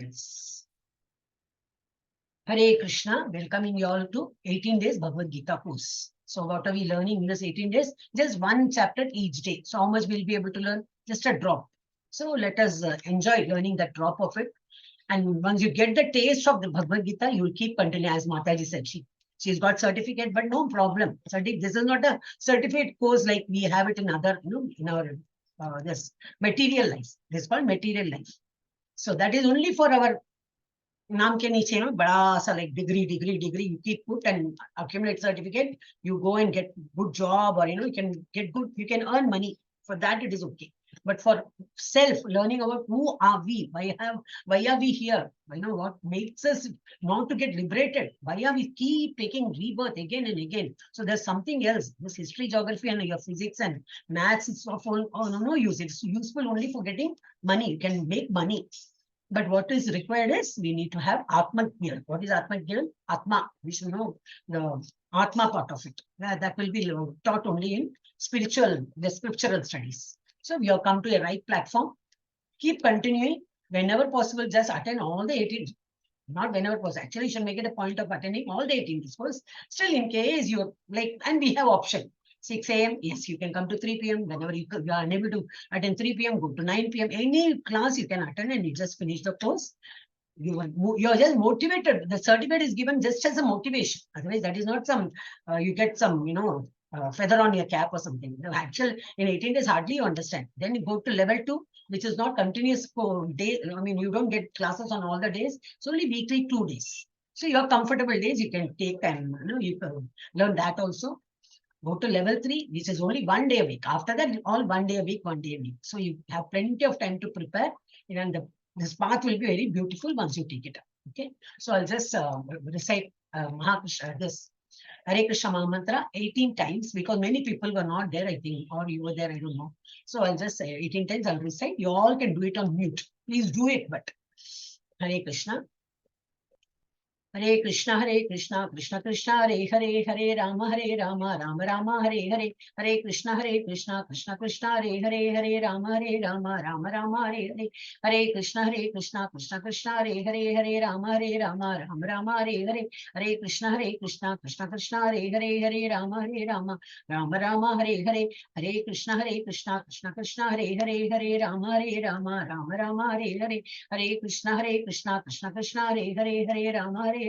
Yes. Hare Krishna, welcoming you all to 18 days Bhagavad Gita course. So what are we learning in this 18 days? Just one chapter each day. So how much we'll be able to learn? Just a drop. So let us enjoy learning that drop of it. And once you get the taste of the Bhagavad Gita, you will keep continuing. As Mathaji said, she's got certificate, but no problem. This is not a certificate course like we have it in other, in our this material life. This is called material life. So that is only for our नाम के नीचे में बड़ा सा like degree you keep put and accumulate certificate, you go and get good job, or you can get good, you can earn money. For that it is okay, but for self learning about who are we, why are we here, what makes us not to get liberated, why are we keep taking rebirth again and again. So there's something else. This history, geography and your physics and maths is of no use. It's useful only for getting money. You can make money. But what is required is we need to have Atma Gyan. What is Atma Gyan? Atma. We should know the Atma part of it. That will be taught only in the scriptural studies. So we have come to a right platform. Keep continuing. Whenever possible, just attend all the 18. Not whenever possible. Actually, you should make it a point of attending all the 18 discourse. Still, in case you're and we have option. 6 a.m. Yes, you can come to 3 p.m. Whenever you are unable to attend 3 p.m., go to 9 p.m. Any class you can attend and you just finish the course. You're just motivated. The certificate is given just as a motivation. Otherwise, that is not some, you get some, feather on your cap or something. The actual, in 18 days, hardly you understand. Then you go to level 2, which is not continuous for day. You don't get classes on all the days. It's only weekly 2 days. So your comfortable days, you can take and, you can learn that also. Go to level 3, which is only 1 day a week. After that, all 1 day a week, 1 day a week. So you have plenty of time to prepare, and this path will be very beautiful once you take it up. Okay, so I'll just recite this Hare Krishna Mantra 18 times, because many people were not there, I think, or you were there, I don't know. So I'll just say 18 times, I'll recite. You all can do it on mute. Please do it, but Hare Krishna. Hare Krishna, Krishna Krishna, Hare Hare, Hare Rama, Rama Rama, Hare Hare, Hare Krishna, Krishna Krishna, Hare Hare, Hare Rama, Rama Rama, Hare Hare, Hare Krishna, Krishna Krishna, Hare Hare, Hare Rama, Rama Rama, Hare Hare, Hare Krishna, Krishna Krishna, Hare Hare, Hare Rama, Rama Rama, Hare Hare, Hare Krishna, Krishna Krishna, Hare Hare, Hare Rama, Rama Rama, Hare Hare, Hare Krishna, Krishna Krishna, Hare Hare, Hare Rama, Rama Rama, Hare Hare, Hare Krishna, Krishna Krishna, Hare Hare, Hare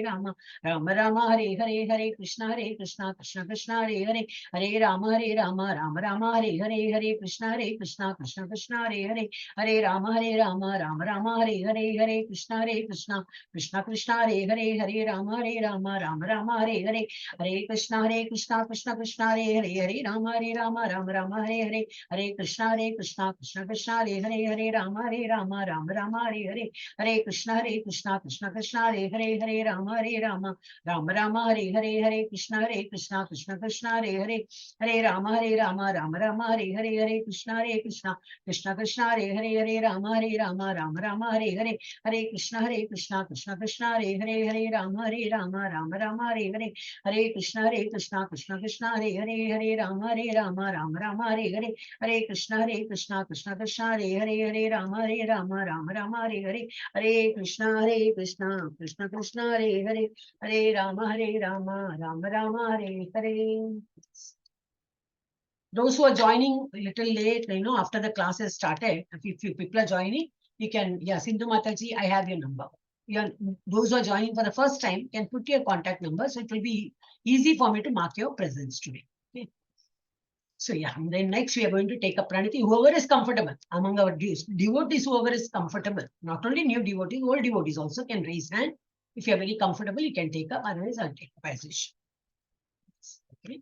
Rama, Rama Hare Hare, Hare Krishna, Krishna Krishna, Hare Hare, Hare Rama, Rama Hare Hare, Hare Krishna, Krishna Krishna, Hare Hare, Hare Rama, Rama Hare Hare, Hare Krishna, Krishna Krishna, Hare Hare, Hare Rama, Rama Hare Hare, Hare Krishna, Krishna Krishna, Hare Hare, Hare Rama, Rama Hare Hare, Hare Krishna, Krishna Krishna, Hare Hare, Hare Rama, Rama Hare Hare, Hare Krishna, Krishna Krishna, Hare Hare, Hare Rama, Rama Hare Hare, Hare Krishna, Krishna Krishna, Hare Hare, Hare Rama, Rama Hare Hare, Hare Krishna, Krishna Krishna, Hare Hare, Hare Rama, Rama Hare Hare, Hare Krishna, Krishna Krishna, Hare Hare, Hare Rama, Rama Hare Hare, Hare Krishna, Krishna Krishna, Hare Hare, Hare Rama, Rama Hare Hare, Hare Krishna, Krishna Krishna, Hare Hare, Hare Rama, Rama Hare Hare. Those who are joining a little late, after the class has started, if you people are joining, you can, Sindhu Mathaji, I have your number. Those who are joining for the first time can put your contact number, so it will be easy for me to mark your presence today. Okay. So then next we are going to take up pranati. Whoever is comfortable among our devotees, whoever is comfortable, not only new devotees, old devotees also can raise hand. If you are very comfortable, you can take up. Otherwise, I'll take up as wish. Okay.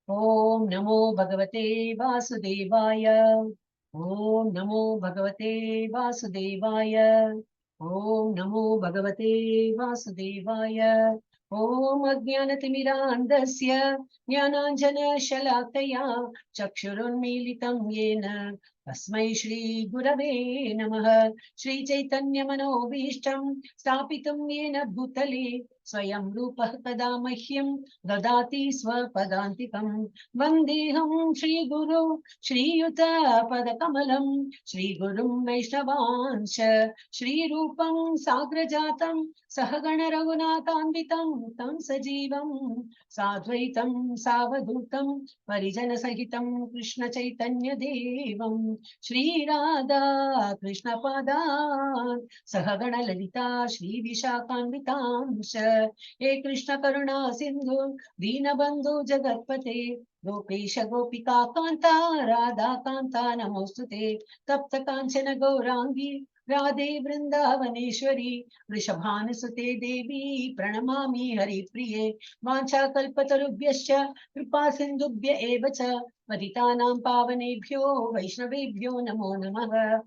Om Namo Bhagavate Vasudevaya. Om Namo Bhagavate Vasudevaya. Om Namo Bhagavate Vasudevaya. Om Ajnanatimidandasya Jnananjana Shalakaya Chakshurunmilitam Yena Tasmai Shri Gurave Namaha. Shri Chaitanya Manobhishtam Stapitam Yena Bhutale Swayam Rupa Kada Mahyam Dadati Swapadantikam Vandeham Shri Guru Shri Yuta Padakamalam Shri Gurum Vaishnavansha Shri Rupam Sagrajatam Sahagana Raghunatambitam Tam Sajivam Sadvaitam Savadutam Parijana Sahitam Krishna Chaitanya Devam Shri Radha Krishna Padan Sahagana Lalita Shri Vishakanvitamsha He Krishna Karuna Sindhu Dinabandhu Jagatpate Gopesha Gopika Kanta Radha Kanta Namostute Tapta Kanchana Gaurangi Radhe Vrindavaneshwari Vrishabhanasute Devi Pranamami Hari Priye Vancha Kalpatarubhyascha Kripa Sindhubhya Evacha Patitanam Pavanebhyo Vaishnavebhyo Namo Namaha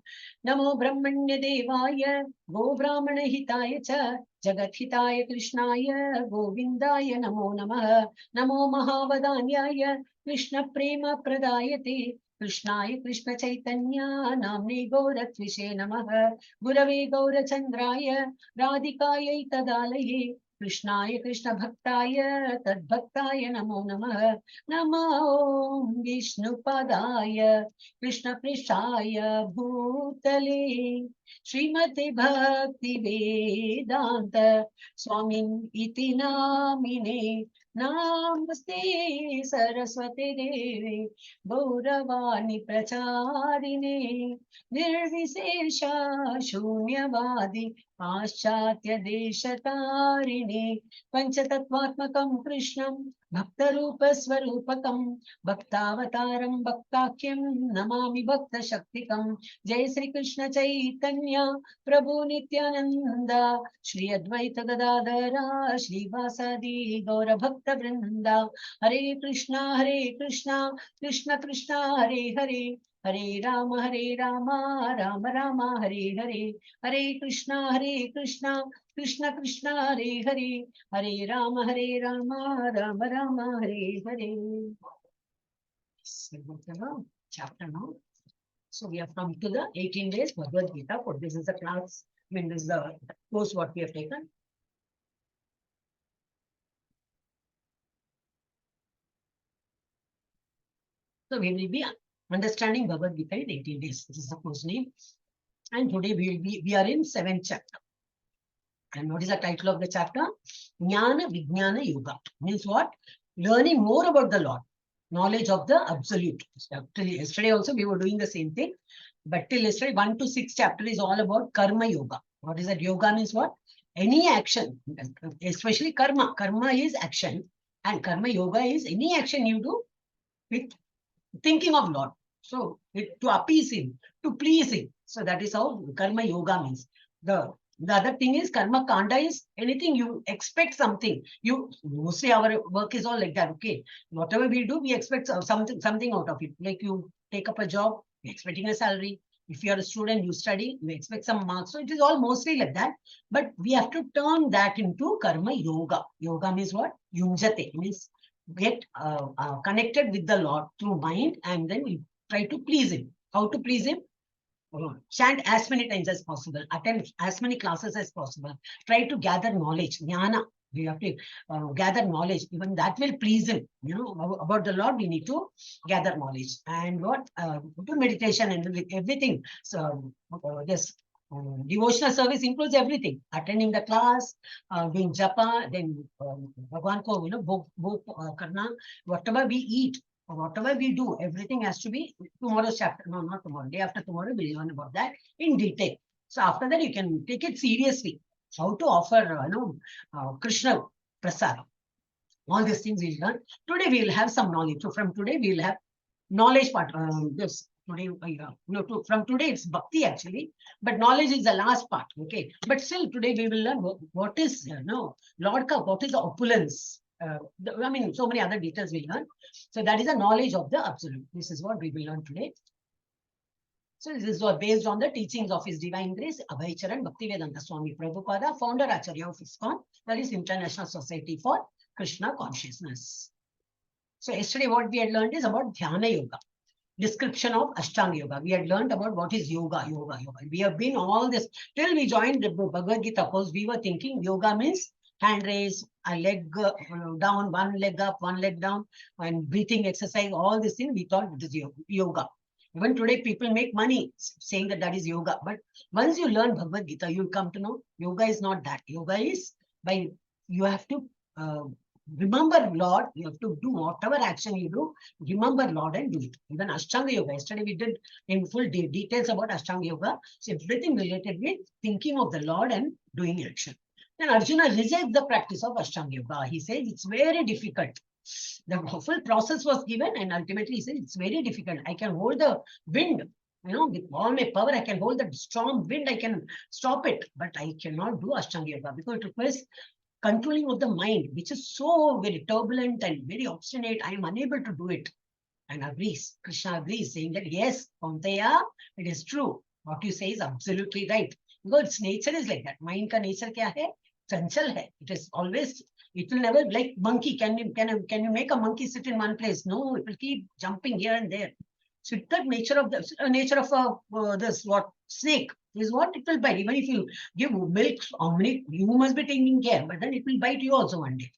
Namo Brahmanya Devaya Go Brahmana Hitaya Cha Jagat Hitaya Krishnaya Govindaya Namo Namaha Namo Mahavadanyaya Krishna Prema Pradayate Krishnaya Krishna Chaitanya Namne Gauratvishe Namaha Gurave Gaurachandraya Radhikaya Tadalaye Krishnaya Krishna Bhaktaya Tadbhaktaya Namo Namaha Namo Vishnu Padaya Krishna Prishaya Bhutale Srimati Bhakti Vedanta Swamin Iti Namine Namaste Saraswati Devi Gauravani Pracharine Nirvisesha Shunyavadi Paschatya Deshatarine Panchatattvatmakam Krishnam Bhaktarupa Swarupakam Bhaktavataram Bhaktakyam Namami Bhakta Shaktikam Jai Sri Krishna Chaitanya Prabhu Nityananda Shri Advaita Gadadara Shri Vasadi Gaura Bhakta Vrinda Hare Krishna Krishna Krishna Hare Hare Hare Rama Rama Rama Hare Hare Hare Krishna Krishna Krishna Hare Hare Hare Rama Rama Rama Hare Hare. Chapter now. So we have come to the 18 days Bhagavad Gita. For this is the class. I mean, this is the course what we have taken. So we will be understanding Bhagavad Gita in 18 days. This is the course name. And today we are in 7th chapter. And what is the title of the chapter? Jnana Vijnana Yoga. Means what? Learning more about the Lord. Knowledge of the absolute. Till yesterday also we were doing the same thing. But till yesterday, 1 to 6 chapter is all about karma yoga. What is that? Yoga means what? Any action, especially karma. Karma is action. And karma yoga is any action you do with thinking of Lord. So to appease him, to please him. So that is how karma yoga means. The other thing is karma kanda is anything you expect something. You mostly our work is all like that. Okay, whatever we do, we expect something out of it. Like you take up a job, you're expecting a salary. If you are a student, you study, you expect some marks. So it is all mostly like that. But we have to turn that into karma yoga. Yoga means what? Yunjate means get connected with the Lord through mind, and then we try to please him. How to please him? Chant as many times as possible, attend as many classes as possible, try to gather knowledge, jnana. We have to gather knowledge, even that will please him. You know, about the Lord, we need to gather knowledge. And what? Do meditation and everything. So, this devotional service includes everything. Attending the class, doing japa, then Bhagwan ko, you know, karna, whatever we eat, whatever we do, everything has to be tomorrow's chapter. No, not tomorrow. Day after tomorrow, we'll learn about that in detail. So after that, you can take it seriously. How to offer, Krishna Prasad. All these things we'll learn. Today, we'll have some knowledge. So from today, we'll have knowledge part. This today, from today, it's bhakti actually. But knowledge is the last part. Okay. But still, today, we will learn what is, Lord Ka, what is the opulence. I mean, so many other details we learn. So that is the knowledge of the absolute. This is what we will learn today. So this is based on the teachings of His Divine Grace, Abhaycharan Bhaktivedanta Swami Prabhupada, founder Acharya of ISKCON, that is International Society for Krishna Consciousness. So yesterday what we had learned is about Dhyana Yoga, description of Ashtanga Yoga. We had learned about what is yoga. We have been all this, till we joined the Bhagavad Gita course, we were thinking yoga means hand raise, a leg down, one leg up, one leg down, and breathing exercise, all these things, we thought it is yoga. Even today, people make money saying that that is yoga. But once you learn Bhagavad Gita, you come to know yoga is not that. Yoga is by, you have to remember Lord, you have to do whatever action you do, remember Lord and do it. Even Ashtanga Yoga, yesterday we did in full details about Ashtanga Yoga. So everything related with thinking of the Lord and doing action. Then Arjuna rejects the practice of Ashtanga Yoga. He says it's very difficult. The full process was given and ultimately he says it's very difficult. I can hold the wind, with all my power, I can hold the strong wind, I can stop it, but I cannot do Ashtanga Yoga because it requires controlling of the mind, which is so very turbulent and very obstinate. I am unable to do it. And agrees. Krishna agrees, saying that yes, Kaunteya, it is true. What you say is absolutely right. Because its nature is like that. Mind ka nature kya hai? Chanchal hai. It is always, it will never, like monkey. Can you make a monkey sit in one place? No, it will keep jumping here and there. So that nature of this snake is what it will bite. Even if you give milk, you must be taking care, but then it will bite you also one day.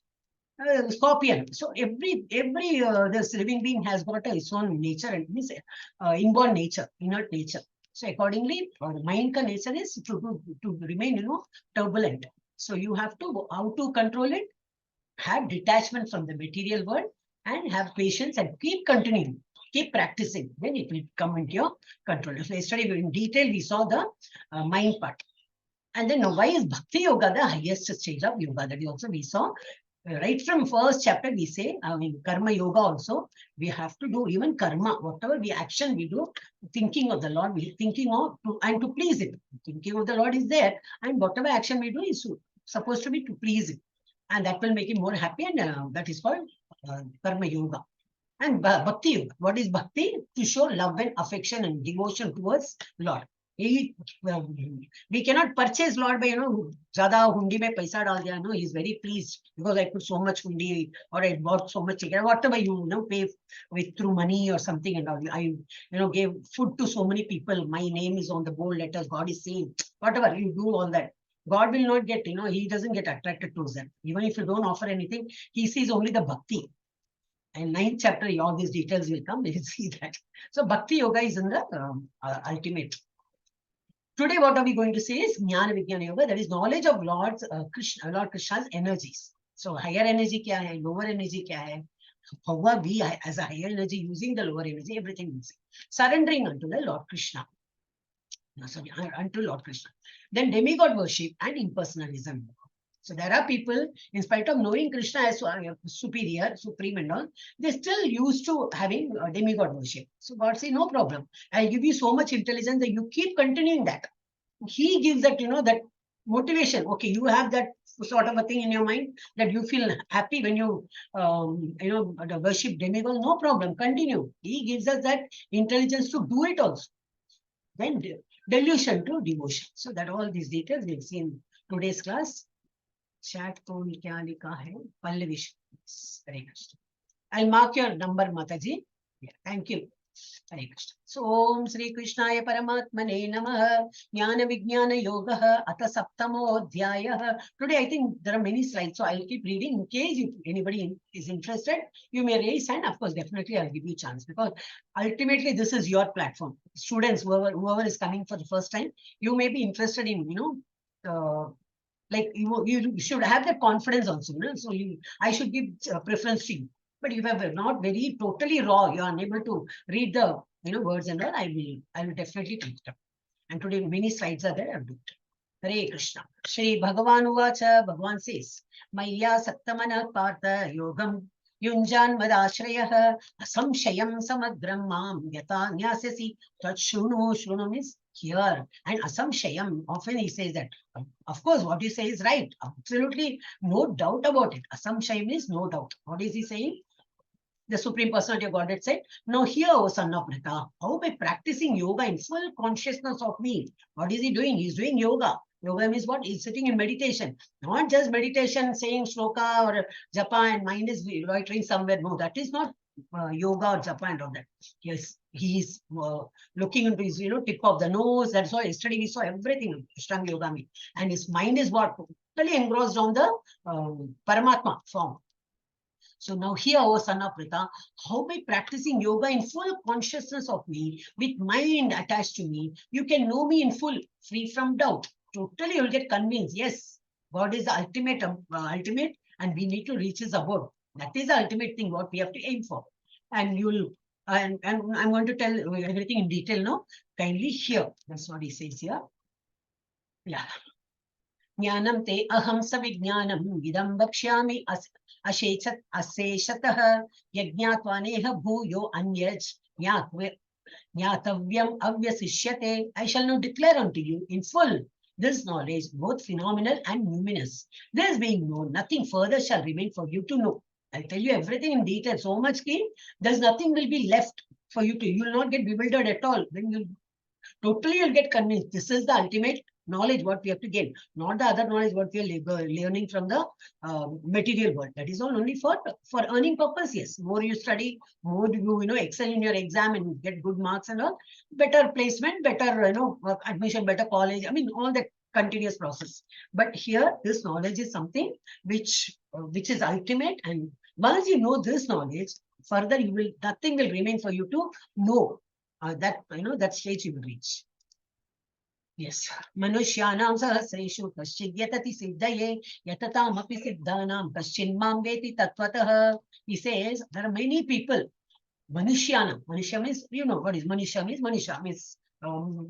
Scorpion. So every this living being has got its own nature and inborn nature, innate nature. So accordingly, mind ka nature is to remain, turbulent. So you have to how to control it, have detachment from the material world, and have patience and keep continuing. Keep practicing, then it will come into your control. So yesterday in detail, we saw the mind part. And then why is Bhakti Yoga the highest stage of yoga? That is also we saw. Right from first chapter, we say, Karma Yoga also, we have to do even karma, whatever action we do, thinking of the Lord, we thinking of and to please Him. Thinking of the Lord is there, and whatever action we do is supposed to be to please Him. And that will make Him more happy, and that is called Karma Yoga. And Bhakti Yoga. What is Bhakti? To show love and affection and devotion towards Lord. We cannot purchase Lord by, Jada hundi mein paisa dal diya. No, he's very pleased because I put so much hundi or I bought so much chicken, whatever pay with through money or something and all. I, gave food to so many people. My name is on the bold letters. God is saying, whatever you do, all that. God will not get, he doesn't get attracted towards that. Even if you don't offer anything, he sees only the bhakti. And 9th chapter, all these details will come. We'll see that. So Bhakti Yoga is in the ultimate. Today, what are we going to say is Jnana Vijnana Yoga, that is knowledge of Lord Krishna's energies. So higher energy kya hai, lower energy kya hai, how are we as a higher energy using the lower energy, everything we say. Surrendering unto the Lord Krishna. Unto Lord Krishna. Then demigod worship and impersonalism. So there are people, in spite of knowing Krishna as superior, supreme and all, they still used to having demigod worship. So God says, no problem. I'll give you so much intelligence that you keep continuing that. He gives that, that motivation. Okay, you have that sort of a thing in your mind that you feel happy when you, worship demigod. No problem. Continue. He gives us that intelligence to do it also. Then delusion to devotion. So that all these details we'll see in today's class. Chat कौन क्या लिखा है Pallavi Hare Krishna. I'll mark your number, Mathaji. Yeah, thank you. Hare Krishna. So Om Sri Krishnaya Paramatmane Namaha Jnana Vijnana Yoga Atha Saptamo Adhyaya. Today I think there are many slides, so I'll keep reading. In case if anybody is interested, you may raise hand. Of course, definitely I'll give you a chance because ultimately this is your platform. Students, whoever is coming for the first time, you may be interested in, like you should have that confidence also. So I should give preference to you. But if you are not very totally raw, you are unable to read the words and all, I will definitely take it up. And today many slides are there. I'll do it. Hare Krishna. Shri Bhagavan Uvacha, Bhagavan says, Maya Saktamana Partha Yogam Yunjan Madashrayah Asamshayam Samagram Mam Yata Nyasasi Shunu means here. And Asamshayam, often he says that. Of course, what you say is right. Absolutely no doubt about it. Asamshayam is no doubt. What is he saying? The Supreme Personality of Godhead said, now here, O son of Nata, how by practicing yoga in full consciousness of me, what is he doing? He's doing yoga. Yoga means what? He's sitting in meditation. Not just meditation, saying shloka or japa and mind is loitering somewhere. No, that is not yoga or japa and all that. Yes, he is looking into his, tip of the nose. That's why yesterday we saw everything, Ashtanga Yoga means. And his mind is what? Totally engrossed on the Paramatma form. So now here, O son of Prita, how by practicing yoga in full consciousness of me, with mind attached to me, you can know me in full, free from doubt. Totally, you'll get convinced. Yes, God is the ultimate, and we need to reach his abode. That is the ultimate thing what we have to aim for. And you'll and I'm going to tell everything in detail now. Kindly hear. That's what he says here. Yeah. ज्ञानं ते अहं सविज्ञानम् इदं वक्ष्यामि अशेषतः यज्ञात्वा नेह भूयो अन्यच् ज्ञातव्यम् अव्यशिष्यते. I shall now declare unto you in full this knowledge, both phenomenal and numinous. This being known, nothing further shall remain for you to know. I'll tell you everything in detail, so much keen, there's nothing will be left for you to, you will not get bewildered at all. Then you'll get convinced. This is the ultimate knowledge what we have to gain, not the other knowledge what we are learning from the material world. That is all only for earning purpose. Yes, more you study, more you excel in your exam and get good marks and all, better placement, better admission, better college. I mean, all that continuous process. But here, this knowledge is something which is ultimate, and once you know this knowledge, further nothing will remain for you to know. That stage you will reach. Yes. Manushyanam sahasreshu kaschid yatati siddhaye yatataamapi siddhanam kaschinmam veti tatvatah. He says there are many people. Manushyanam. Manusha means, what is Manusha means? Manusha means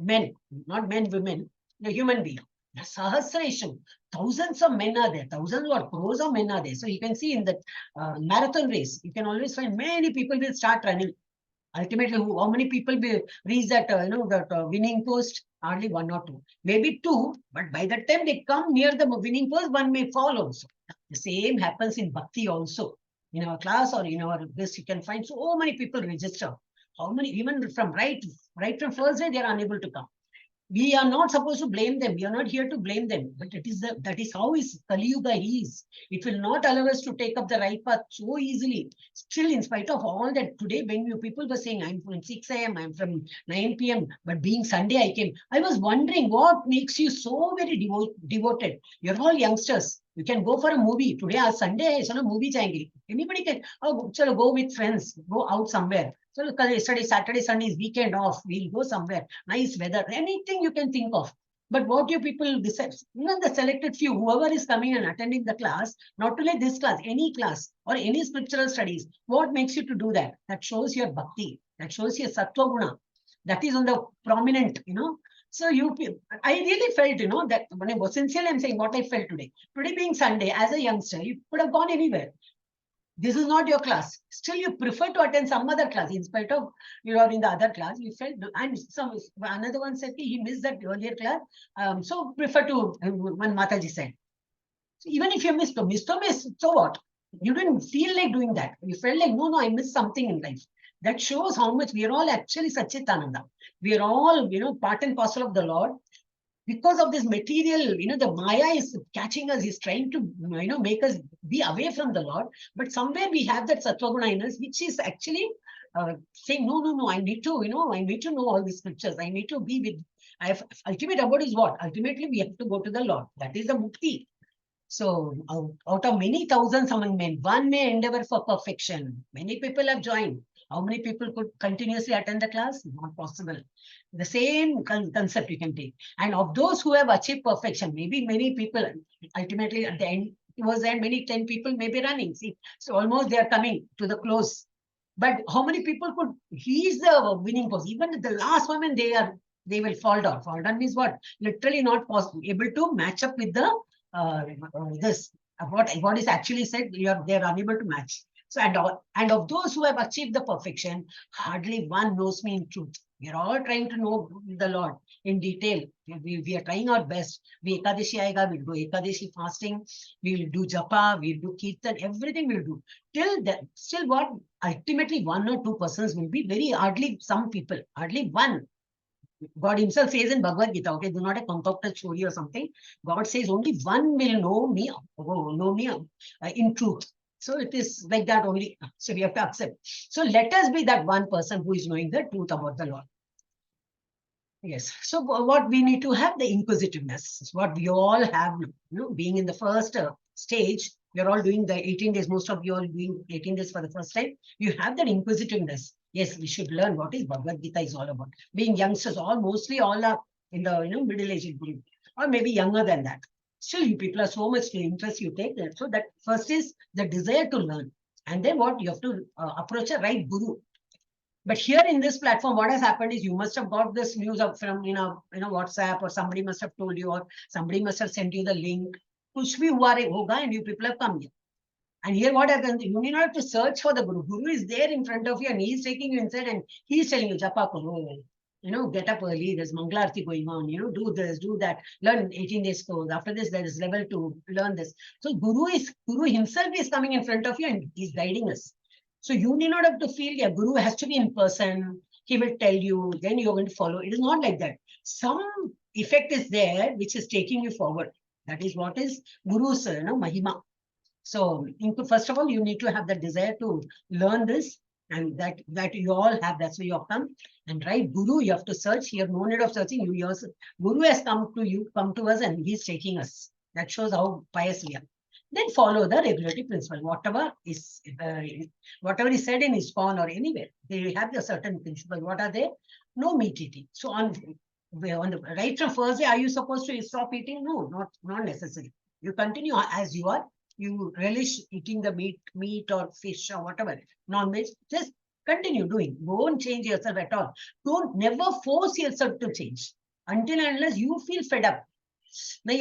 men, not men, women, the human being. Sahasreshu. Thousands of men are there. Thousands or crores of men are there. So you can see in the marathon race, you can always find many people will start running. Ultimately, how many people will reach that, winning post? Hardly one or two, maybe two. But by the time they come near the winning post, one may fall also. The same happens in bhakti also. In our class or in our this, you can find so many people register. How many, even from right from first day, they are unable to come. We are not supposed to blame them. We are not here to blame them. But that is how is Kali Yuga is. It will not allow us to take up the right path so easily. Still, in spite of all that, today when you people were saying, I'm from 6 a.m., I'm from 9 p.m., but being Sunday, I came. I was wondering what makes you so very devoted. You're all youngsters. You can go for a movie. Today, our Sunday, so a movie chayenge. Anybody can, go with friends, go out somewhere. So yesterday, Saturday, Sunday is weekend off. We'll go somewhere. Nice weather. Anything you can think of. But what you people decide, the selected few, whoever is coming and attending the class, not only this class, any class or any scriptural studies, what makes you to do that? That shows your bhakti. That shows your sattva guna. That is on the prominent, So I really felt, that when I was sincerely, I'm saying what I felt today. Today being Sunday, as a youngster, you could have gone anywhere. This is not your class. Still, you prefer to attend some other class in spite of you are in the other class. You felt, and another one said he missed that earlier class. So prefer to when Mathaji said. So even if you missed, so what? You didn't feel like doing that. You felt like no, I missed something in life. That shows how much we are all actually Satchitananda. We are all part and parcel of the Lord. Because of this material, the Maya is catching us, is trying to, make us be away from the Lord. But somewhere we have that Sattva Guna in us, which is actually saying, no, I need to, I need to know all these scriptures. I need to be with, ultimate abode is what? Ultimately, we have to go to the Lord. That is the mukti. So out of many thousands among men, one may endeavor for perfection. Many people have joined. How many people could continuously attend the class? Not possible. The same concept you can take. And of those who have achieved perfection, maybe many people, ultimately at the end, towards the end, many 10 people may be running. See, so almost they are coming to the close. But how many people could reach the winning post? Even at the last moment, they will fall down. Fall down means what? Literally not possible, able to match up with the what is actually said. They are unable to match. So and of those who have achieved the perfection, hardly one knows me in truth. We are all trying to know the Lord in detail. We are trying our best. We Ekadashi aayega, we'll do Ekadashi fasting, we'll do japa, we'll do kirtan, everything we'll do. Till then, still what? Ultimately, one or two persons will be very hardly some people, hardly one. God himself says in Bhagavad Gita, okay, do not a concocted story or something. God says only one will know me in truth. So it is like that only. So we have to accept. So let us be that one person who is knowing the truth about the Lord. Yes. So what we need to have, the inquisitiveness is what we all have. Being in the first stage, you're all doing the 18 days. Most of you are doing 18 days for the first time. You have that inquisitiveness. Yes, we should learn what is Bhagavad Gita is all about. Being youngsters, mostly all are in the middle-aged group, or maybe younger than that. Still, you people are so much interest you take that. So that first is the desire to learn, and then what you have to approach a right guru. But here in this platform, what has happened is you must have got this news up from WhatsApp, or somebody must have told you, or somebody must have sent you the link. Kuch bhi hua re hoga, and you people have come here. And here what happens, you need not have to search for the Guru. Guru is there in front of you and he is taking you inside and he is telling you, Japa karo, get up early, there's Mangalarti going on, do this, do that, learn 18 days course. After this, there is level 2, learn this. So Guru himself is coming in front of you and he's guiding us. So you need not have to feel, yeah, Guru has to be in person. He will tell you, then you're going to follow. It is not like that. Some effect is there, which is taking you forward. That is what is Guru's Mahima. So first of all, you need to have the desire to learn this, and that you all have. That's why you have come. And right, Guru, you have to search. You have no need of searching. You yourself, Guru has come to us, and he's taking us. That shows how pious we are. Then follow the regulatory principle. Whatever is said in ISKCON or anywhere, they have the certain principles. What are they? No meat eating. So on the right from first day, are you supposed to stop eating? No, not necessary. You continue as you are. You relish eating the meat or fish or whatever, non-veg, just continue doing. Don't change yourself at all. Don't never force yourself to change until and unless you feel fed up. No,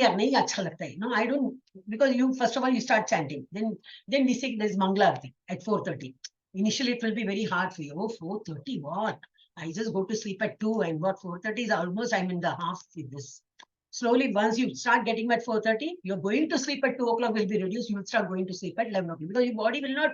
I don't, because you first of all you start chanting. Then we say there's Mangalarti at 4:30. Initially it will be very hard for you. Oh, 4:30, what? I just go to sleep at 2 and what 4:30 is almost I'm in the half with this. Slowly, once you start getting at 4:30, you're going to sleep at 2 o'clock will be reduced. You will start going to sleep at 11 o'clock because your body will not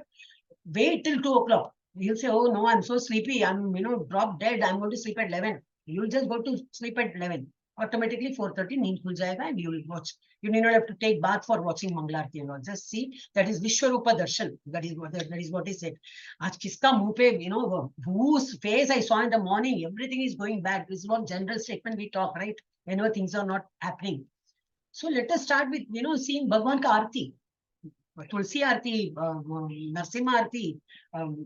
wait till 2 o'clock. You'll say, oh no, I'm so sleepy. I'm, drop dead. I'm going to sleep at 11. You'll just go to sleep at 11. Automatically 4:30 neend khul jayega and you will watch. You need not have to take bath for watching Mangalarti and all. Just see, that is Vishwarupa Darshan. That is what he said. Aaj kiska muh pe, whose face I saw in the morning, everything is going bad. This is what general statement we talk, right? Whenever things are not happening. So let us start with, seeing Bhagwan ka Aarti. Tulsi Aarti, Narsimha Aarti,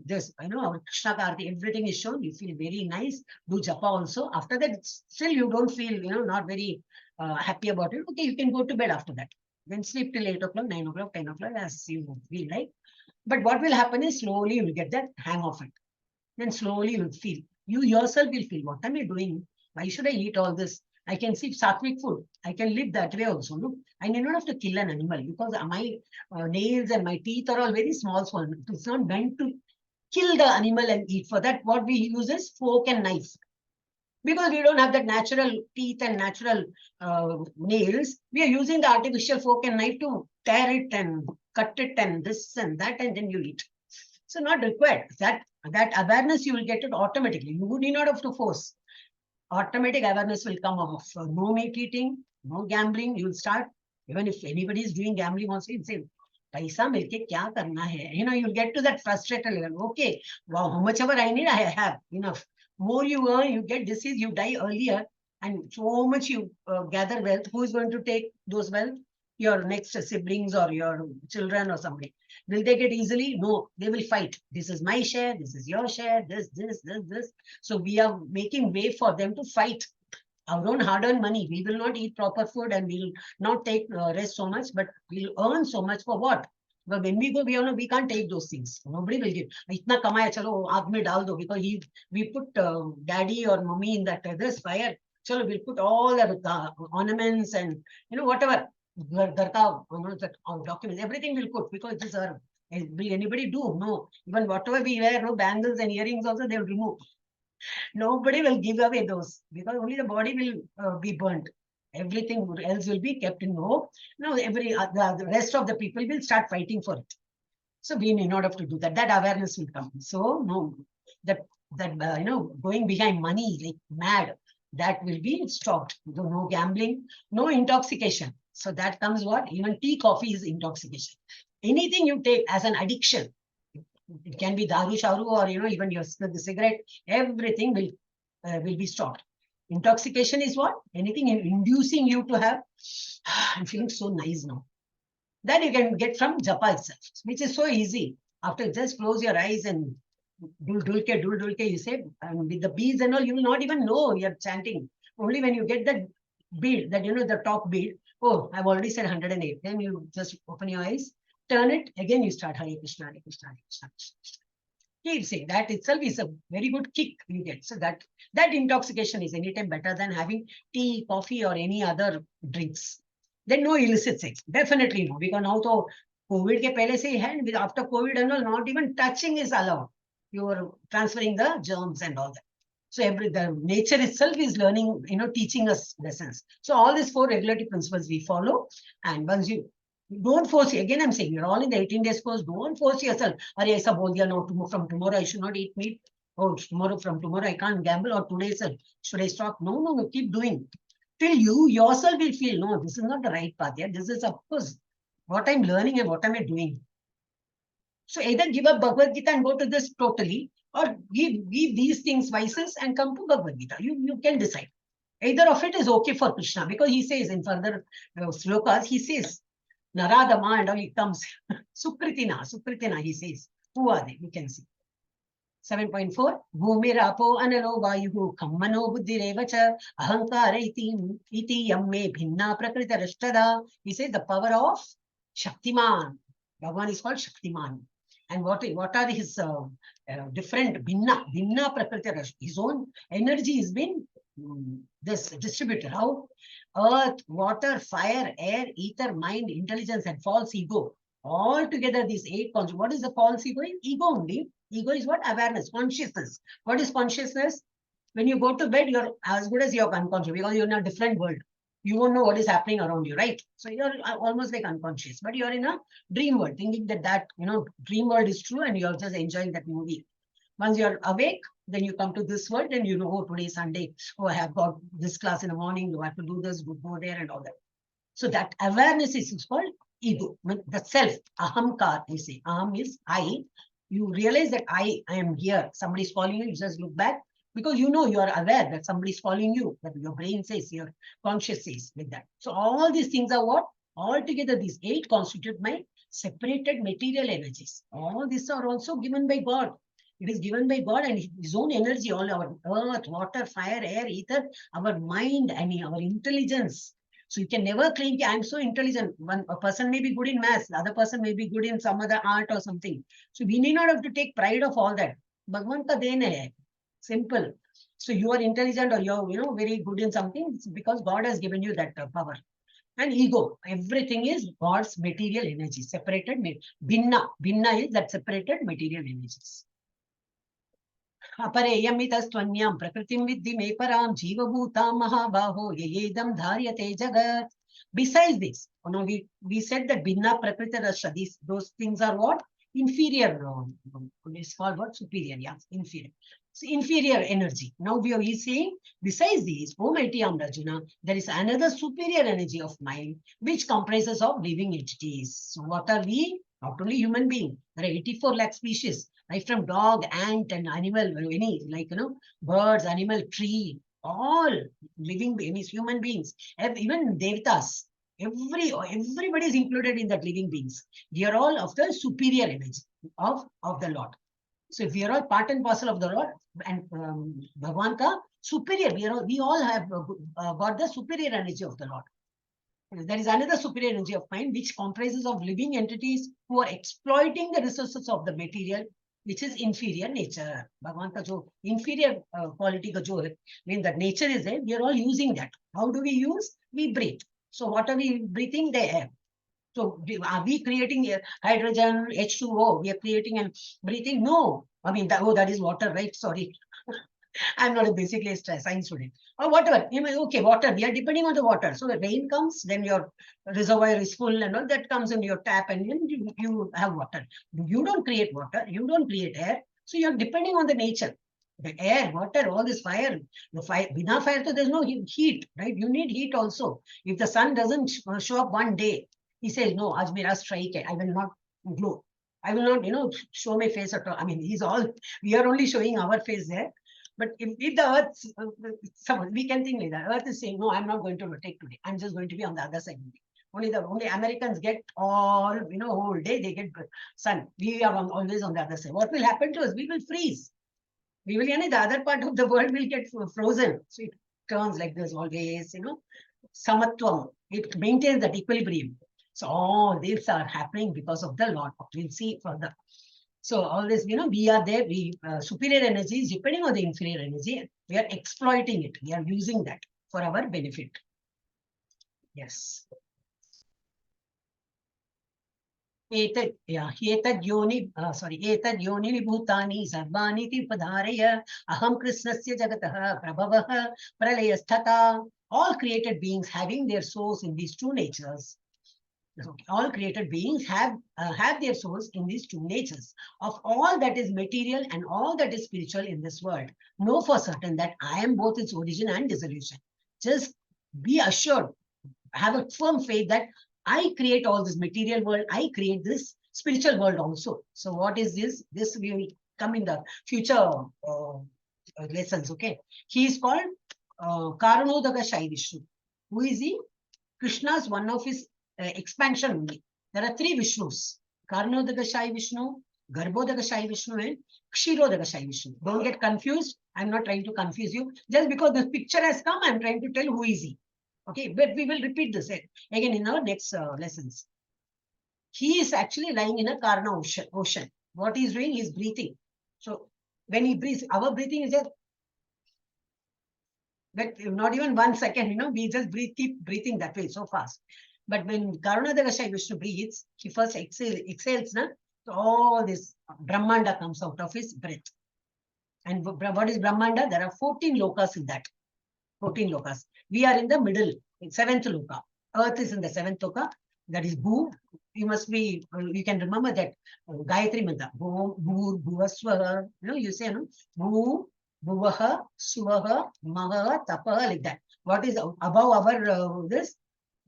this, Krishna ka Aarti, everything is shown. You feel very nice. Do japa also. After that, still you don't feel, not very happy about it. Okay, you can go to bed after that. Then sleep till 8 o'clock, 9 o'clock, 10 o'clock, as you feel like. But what will happen is slowly you will get that hang of it. Then slowly you will feel. You yourself will feel, what am I doing? Why should I eat all this? I can see sattvic food. I can live that way also. No? I need not have to kill an animal because my nails and my teeth are all very small. It's not meant to kill the animal and eat. For that, what we use is fork and knife. Because we don't have that natural teeth and natural nails, we are using the artificial fork and knife to tear it and cut it and this and that, and then you eat. So not required. That awareness you will get it automatically. You need not have to force. Automatic awareness will come of no meat eating, no gambling. You'll start, even if anybody is doing gambling also, you'll say, Paisa milke kya karna hai? You'll get to that frustrated level. Okay, wow, how much ever I need, I have enough. More you earn, you get disease, you die earlier, and so much you gather wealth. Who is going to take those wealth? Your next siblings or your children or somebody. Will they get easily? No, they will fight. This is my share, this is your share, this. So we are making way for them to fight. Our own hard-earned money. We will not eat proper food and we will not take rest so much, but we'll earn so much for what? But when we go, we can't take those things. Nobody will give. Itna kamaya, chalo, aag mein dal do, because we put daddy or mommy in that this fire. Chalo, we'll put all the ornaments and whatever. Documents, everything will put because this are. Will anybody do? No. Even whatever we wear, no bangles and earrings also they will remove. Nobody will give away those because only the body will be burnt. Everything else will be kept in hope. Now the rest of the people will start fighting for it. So we may not have to do that. That awareness will come. So no, that going behind money like mad, that will be stopped. No gambling, no intoxication. So that comes what? Even tea, coffee is intoxication. Anything you take as an addiction, it can be daru sharu or even your the cigarette, everything will be stopped. Intoxication is what? Anything inducing you to have, I'm feeling so nice now. That you can get from japa itself, which is so easy. After just close your eyes and dulke, you say, and with the beads and all, you will not even know you're chanting. Only when you get that bead, that the top bead, oh, I've already said 108. Then you just open your eyes, turn it, again you start Hare Krishna, Hare Krishna, Hare Krishna. Keep saying that itself is a very good kick you get. So that intoxication is anytime better than having tea, coffee, or any other drinks. Then no illicit sex. Definitely no. Because now to COVID ke pehle se hai, and after COVID and all, not even touching is allowed. You are transferring the germs and all that. So the nature itself is learning, teaching us lessons. So all these 4 regulatory principles we follow. And once you don't force, again I'm saying, you're all in the 18 days course, don't force yourself. Are aisa bol diya, no, from tomorrow I should not eat meat. Oh, from tomorrow I can't gamble, or today should I stop? No, keep doing. Till you yourself will feel, no, this is not the right path. Yeah, this is, of course, what I'm learning and what am I doing. So either give up Bhagavad Gita and go to this totally, or give these things vices and come to Bhagavad Gita. You can decide. Either of it is okay for Krishna, because he says in further slokas, he says, Naradama and all, it comes. Sukritina, he says. Who are they? You can see. 7.4. Bhumirapo analo vayuhu kammano buddhirevacha ahankara iti yamme bhinna prakrita rashtada. He says the power of Shaktiman. Bhagavan is called Shaktiman. And what are his different bhinna prakrita rashtada? His own energy has been this distributed. How? Earth, water, fire, air, ether, mind, intelligence, and false ego. All together, these 8 concepts. What is the false ego? Ego only. Ego is what? Awareness, consciousness. What is consciousness? When you go to bed, you're as good as you're unconscious, because you're in a different world. You won't know what is happening around you, right? So you're almost like unconscious, but you're in a dream world, thinking that dream world is true, and you're just enjoying that movie. Once you're awake, then you come to this world, and you know, oh, today is Sunday. Oh, I have got this class in the morning. You have to do this, go there, and all that. So that awareness is called ego, the self. Ahamkar, we say. Aham is I. You realize that I am here. Somebody is calling you. You just look back, because you are aware that somebody is calling you. That your brain says, your conscious says, like that. So all these things are what? All together, these 8 constitute my separated material energies. All these are also given by God. It is given by God, and his own energy, all our earth, water, fire, air, ether, our mind, our intelligence. So you can never claim, I'm so intelligent. A person may be good in maths, the other person may be good in some other art or something. So we need not have to take pride of all that. Bhagwan ka den hai. Simple. So you are intelligent, or you're very good in something, it's because God has given you that power. And ego, everything is God's material energy, separated. Bhinna is that separated material energies. अपरेयमितस्त्वन्यां प्रकृतिं विद्धि मे परां जीवभूतां महाबाहो येदं धार्यते jagat. Besides this, we said that Bhinna Prakriti Rasha, those things are what? Inferior. It's called what? Superior. Yeah, inferior. So inferior energy. Now we are saying, besides these, O mighty Arjuna, there is another superior energy of mind, which comprises of living entities. So what are we? Not only human being. There are 84 lakh species. Right from dog, ant, and animal, birds, animal, tree, all living beings, human beings, even devatas. Everybody is included in that living beings. We are all of the superior energy of the Lord. So if we are all part and parcel of the Lord, and Bhagwan ka superior, we all have got the superior energy of the Lord. There is another superior energy of mind, which comprises of living entities who are exploiting the resources of the material, which is inferior nature. Bhagwan ka jo inferior quality ka jo hai, mean that nature is there, we are all using that. How do we use? We breathe. So what are we breathing? The air. So are we creating hydrogen, H2O? We are creating and breathing? No. I mean, that is water, right? Sorry. I'm not basically a science student. Or whatever. Okay, water. We are depending on the water. So the rain comes, then your reservoir is full, and all that comes in your tap, and then you have water. You don't create water. You don't create air. So you're depending on the nature. The air, water, all this fire. The fire, without fire, so there's no heat, right? You need heat also. If the sun doesn't show up one day, he says, no, aaj mera strike hai. I will not glow. I will not, show my face at all. I mean, we are only showing our face there. But if the earth, we can think like that. Earth is saying, no, I'm not going to rotate today. I'm just going to be on the other side. Only Americans get all, whole day they get sun. We are always on the other side. What will happen to us? We will freeze. The other part of the world will get frozen. So it turns like this always, samatvam. It maintains that equilibrium. So all these are happening because of the Lord. We'll see further. So all this, we are there. Superior energy is depending on the inferior energy. We are exploiting it. We are using that for our benefit. Yes. Etad yoni bhutani sarvani ti padharaya aham krishnasya jagatah prabhavah pralayasthatha. All created beings having their souls in these two natures. All created beings have their souls in these two natures of all that is material and all that is spiritual in this world. Know for certain that I am both its origin and dissolution. Just be assured, have a firm faith that I create all this material world, I create this spiritual world also. So what is this? This will come in the future lessons, okay? He is called Karanodaka Shai Vishnu. Who is he? Krishna's one of his expansion only. There are three Vishnus: Karanodaka Shai Vishnu, Garbhodaka Shai Vishnu, and Kshirodaka Shai Vishnu. Don't get confused. I'm not trying to confuse you. Just because this picture has come, I'm trying to tell who is he. Okay, but we will repeat this again in our next lessons. He is actually lying in a Karna ocean. What he is doing is breathing. So when he breathes, our breathing is just, but not even 1 second, we just keep breathing that way so fast. But when Karanodaka Shai Vishnu breathes, he first exhales, so all this Brahmanda comes out of his breath. And what is Brahmanda? There are 14 lokas in that. 14 lokas. We are in the middle, in 7th loka. Earth is in the 7th loka. That is Bhu. You can remember that Gayatri Mantra. Bhu, Bhu, Bhuvaswaha. You say, Bhu, Bhuvaha, Suvaha, Maha, Tapaha, like that. What is above our this?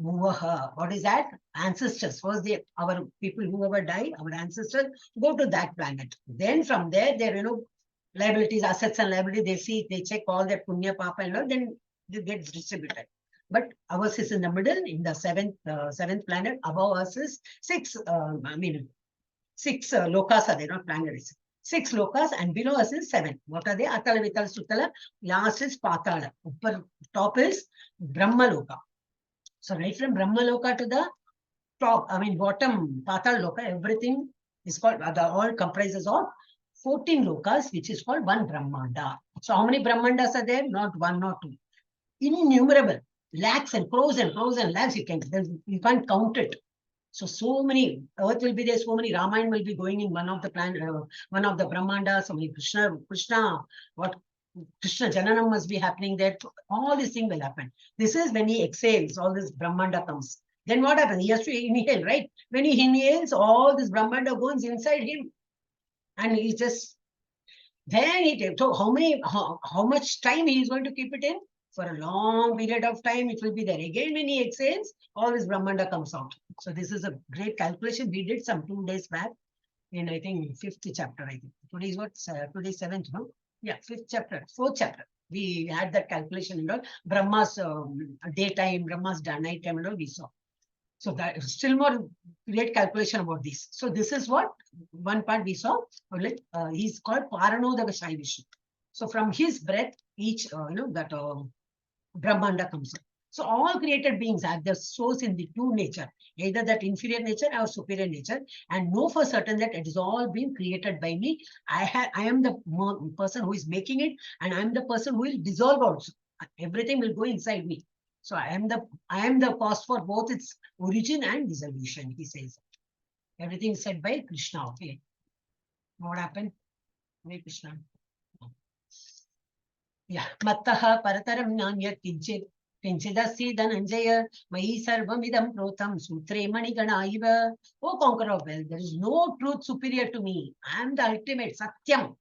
Bhuvaha. What is that? Ancestors. First, our people who ever died, our ancestors, go to that planet. Then from there, liabilities, assets and liabilities, they check all that punya, papa and all, then it gets distributed. But ours is in the middle, in the seventh planet. Above us is 6 lokas are there, not planets. 6 lokas, and below us is 7. What are they? Atala, Vitala, Sutala. Last is Patala. Upper top is Brahma Loka. So right from Brahma Loka to the top, bottom, Patal Loka, everything is called, all comprises of 14 lokas, which is called one Brahmanda. So how many Brahmandas are there? Not one, not two. Innumerable. Lakhs and crores and lakhs, you can't count it. So many, earth will be there, so many Ramayana will be going in one of the one of the Brahmandas, so many Krishna, what Krishna Jananam must be happening there. All these things will happen. This is when he exhales, all this Brahmanda comes. Then what happens? He has to inhale, right? When he inhales, all this Brahmanda goes inside him. And he just, then so how much time he is going to keep it in? For a long period of time, it will be there. Again, when he exhales, all this Brahmanda comes out. So this is a great calculation. We did some 2 days back in, I think, 5th chapter, I think. Today is what? Today's 7th, no? Yeah, 5th chapter, 4th chapter. We had that calculation and all. Brahma's daytime, Brahma's nighttime and all we saw. So that is still more great calculation about this. So this is what one part we saw. He's called Paranodaka Shai Vishnu. So from his breath, each, that Brahmanda comes in. So all created beings have their source in the two nature, either that inferior nature or superior nature, and know for certain that it is all being created by me. I am the person who is making it, and I am the person who will dissolve also. Everything will go inside me. So I am the cause for both its origin and dissolution, he says. Everything is said by Krishna. Okay. What happened? Hare Krishna. Yeah. Mattaha parataram nanyat kinchit. Kinchidasi dhananjaya. Mahi sarvamidam protam sutre manigana iva. O conqueror of wealth, there is no truth superior to me. I am the ultimate Satyam.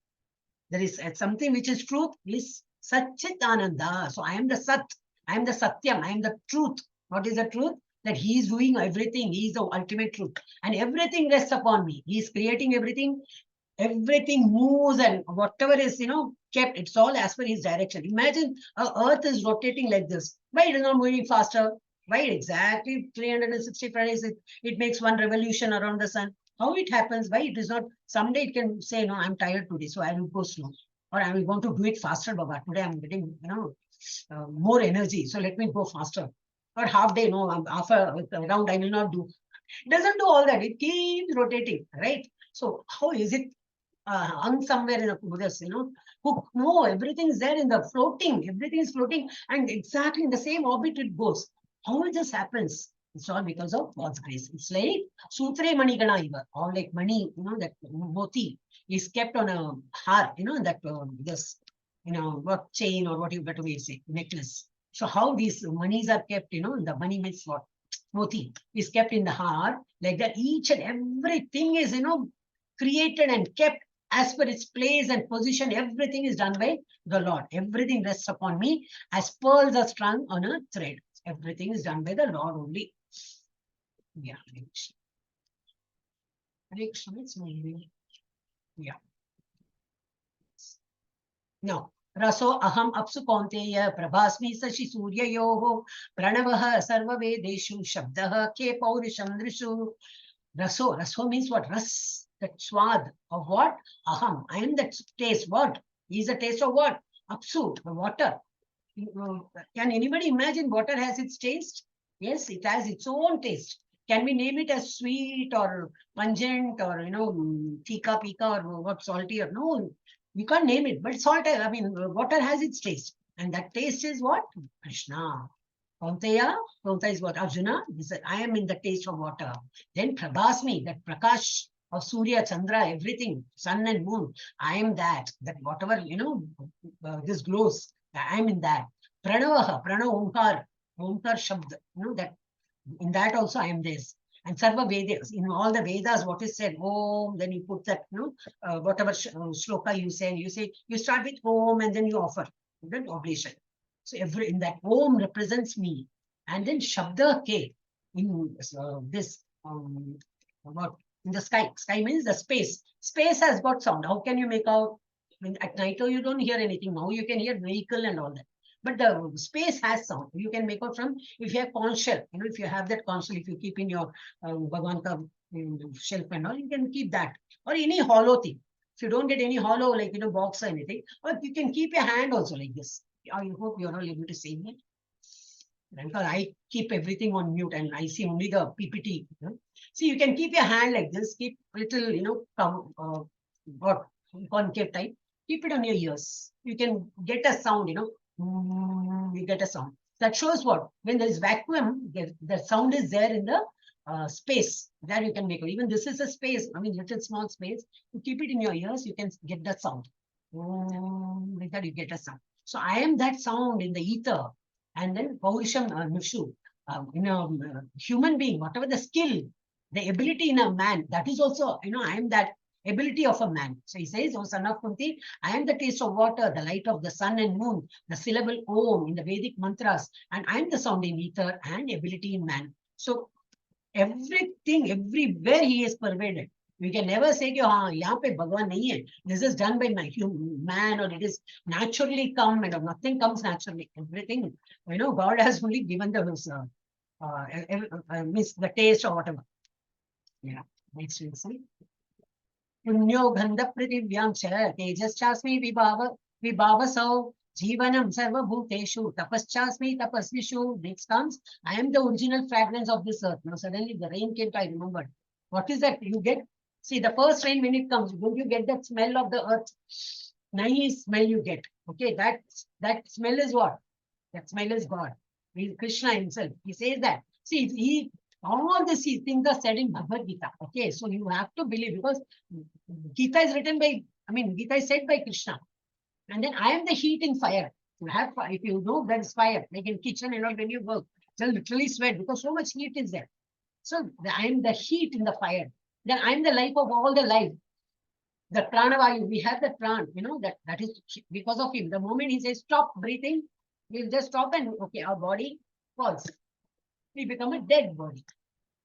There is something which is truth, is Satchit Ananda. So I am the Sat. I am the Satyam. I am the truth. What is the truth? that he is doing everything. He is the ultimate truth. And everything rests upon me. He is creating everything. Everything moves and whatever is, kept, it's all as per his direction. Imagine Earth is rotating like this. Why it is not moving faster? Why exactly 365 days it makes one revolution around the sun? How it happens? Why it is not? Someday it can say, no, I'm tired today, so I will go slow. Or I will want to do it faster, Baba. Today I'm getting, more energy. So let me go faster. Or half day, no, half a round I will not do. It doesn't do all that. It keeps rotating, right? So how is it hung somewhere in a Buddhist, who no, everything is there in the floating, everything is floating, and exactly in the same orbit it goes. How it just happens? It's all because of God's grace. It's like Sutre Manigana Iva, or like money, that moti is kept on a heart, that this, what chain or what you better way say, necklace. So how these monies are kept, the money means what? Moti is kept in the heart, like that each and everything is, created and kept as per its place and position. Everything is done by the Lord. Everything rests upon me as pearls are strung on a thread. Everything is done by the Lord only. Yeah. Yeah. No. Raso aham apsu kaunteya prabhasmi sashi suryayoho pranavah sarva vedeshu shabdah ke paurisham drishu. Raso means what? Ras, that swad of what? Aham. I am the taste. What? He is the taste of what? Apsu, the water. Can anybody imagine water has its taste? Yes, it has its own taste. Can we name it as sweet or pungent or, tika pika or what, salty or no? We can't name it, but salt, water has its taste. And that taste is what? Krishna. Kaunteya is what? Arjuna, he said, I am in the taste of water. Then Prabhasmi, that Prakash of Surya, Chandra, everything, sun and moon, I am that whatever, this glows, I am in that. Pranavaha, Omkar Shabd, that in that also I am this. And Sarva Vedas, in all the Vedas, what is said, Om, then you put that, whatever shloka you say, you start with Om and then you offer that oblation. So in that Om represents me. And then Shabda K in this, what in the sky. Sky means the space. Space has got sound. How can you make out? At night you don't hear anything. Now you can hear vehicle and all that. But the space has sound. You can make out from, if you have conch shell, if you have that conch shell, if you keep in your Bhagwan ka shelf and all, you can keep that. Or any hollow thing. If you don't get any hollow, like, box or anything, or you can keep your hand also like this. I hope you're all able to see me. Because I keep everything on mute and I see only the PPT. See, you can keep your hand like this, keep little, what concave type, keep it on your ears. You can get a sound, you get a sound. That shows what? When there is vacuum, the sound is there in the space. There you can make it. Even this is a space, little small space. You keep it in your ears, you can get that sound. Like that, you get a sound. So I am that sound in the ether. And then Paurisham Nushu, in a human being, whatever the skill, the ability in a man, that is also, I am that ability of a man. So he says, O son of Kunti, I am the taste of water, the light of the sun and moon, the syllable Om in the Vedic mantras, and I am the sound in ether and ability in man. So everything, everywhere he is pervaded. We can never say, yahan pe Bhagwan nahi hai. This is done by my man, or it is naturally come, and nothing comes naturally. Everything, God has only given the means the taste or whatever. Yeah, next we'll see. Punyo Gandha Prithivyam Cha Tejaschasmi Vibhavasau Jivanam Sarva Bhuteshu Tapaschasmi Tapasvishu. Next comes, I am the original fragrance of this earth. Now suddenly the rain came, I remembered. What is that you get? See, the first rain when it comes, don't you get that smell of the earth? Nice smell you get. Okay, that smell is what? That smell is God. Krishna himself. He says that. See, all these things are said in Bhagavad Gita. Okay, so you have to believe, because Gita is written by, Gita is said by Krishna. And then I am the heat in fire. You have, if you know there is fire, like in kitchen and all, when you work, you'll literally sweat because so much heat is there. So I am the heat in the fire. Then I am the life of all the life. The pranavayu, we have the pran, that is because of him. The moment he says stop breathing, we'll just stop and okay, our body falls. we become a dead body.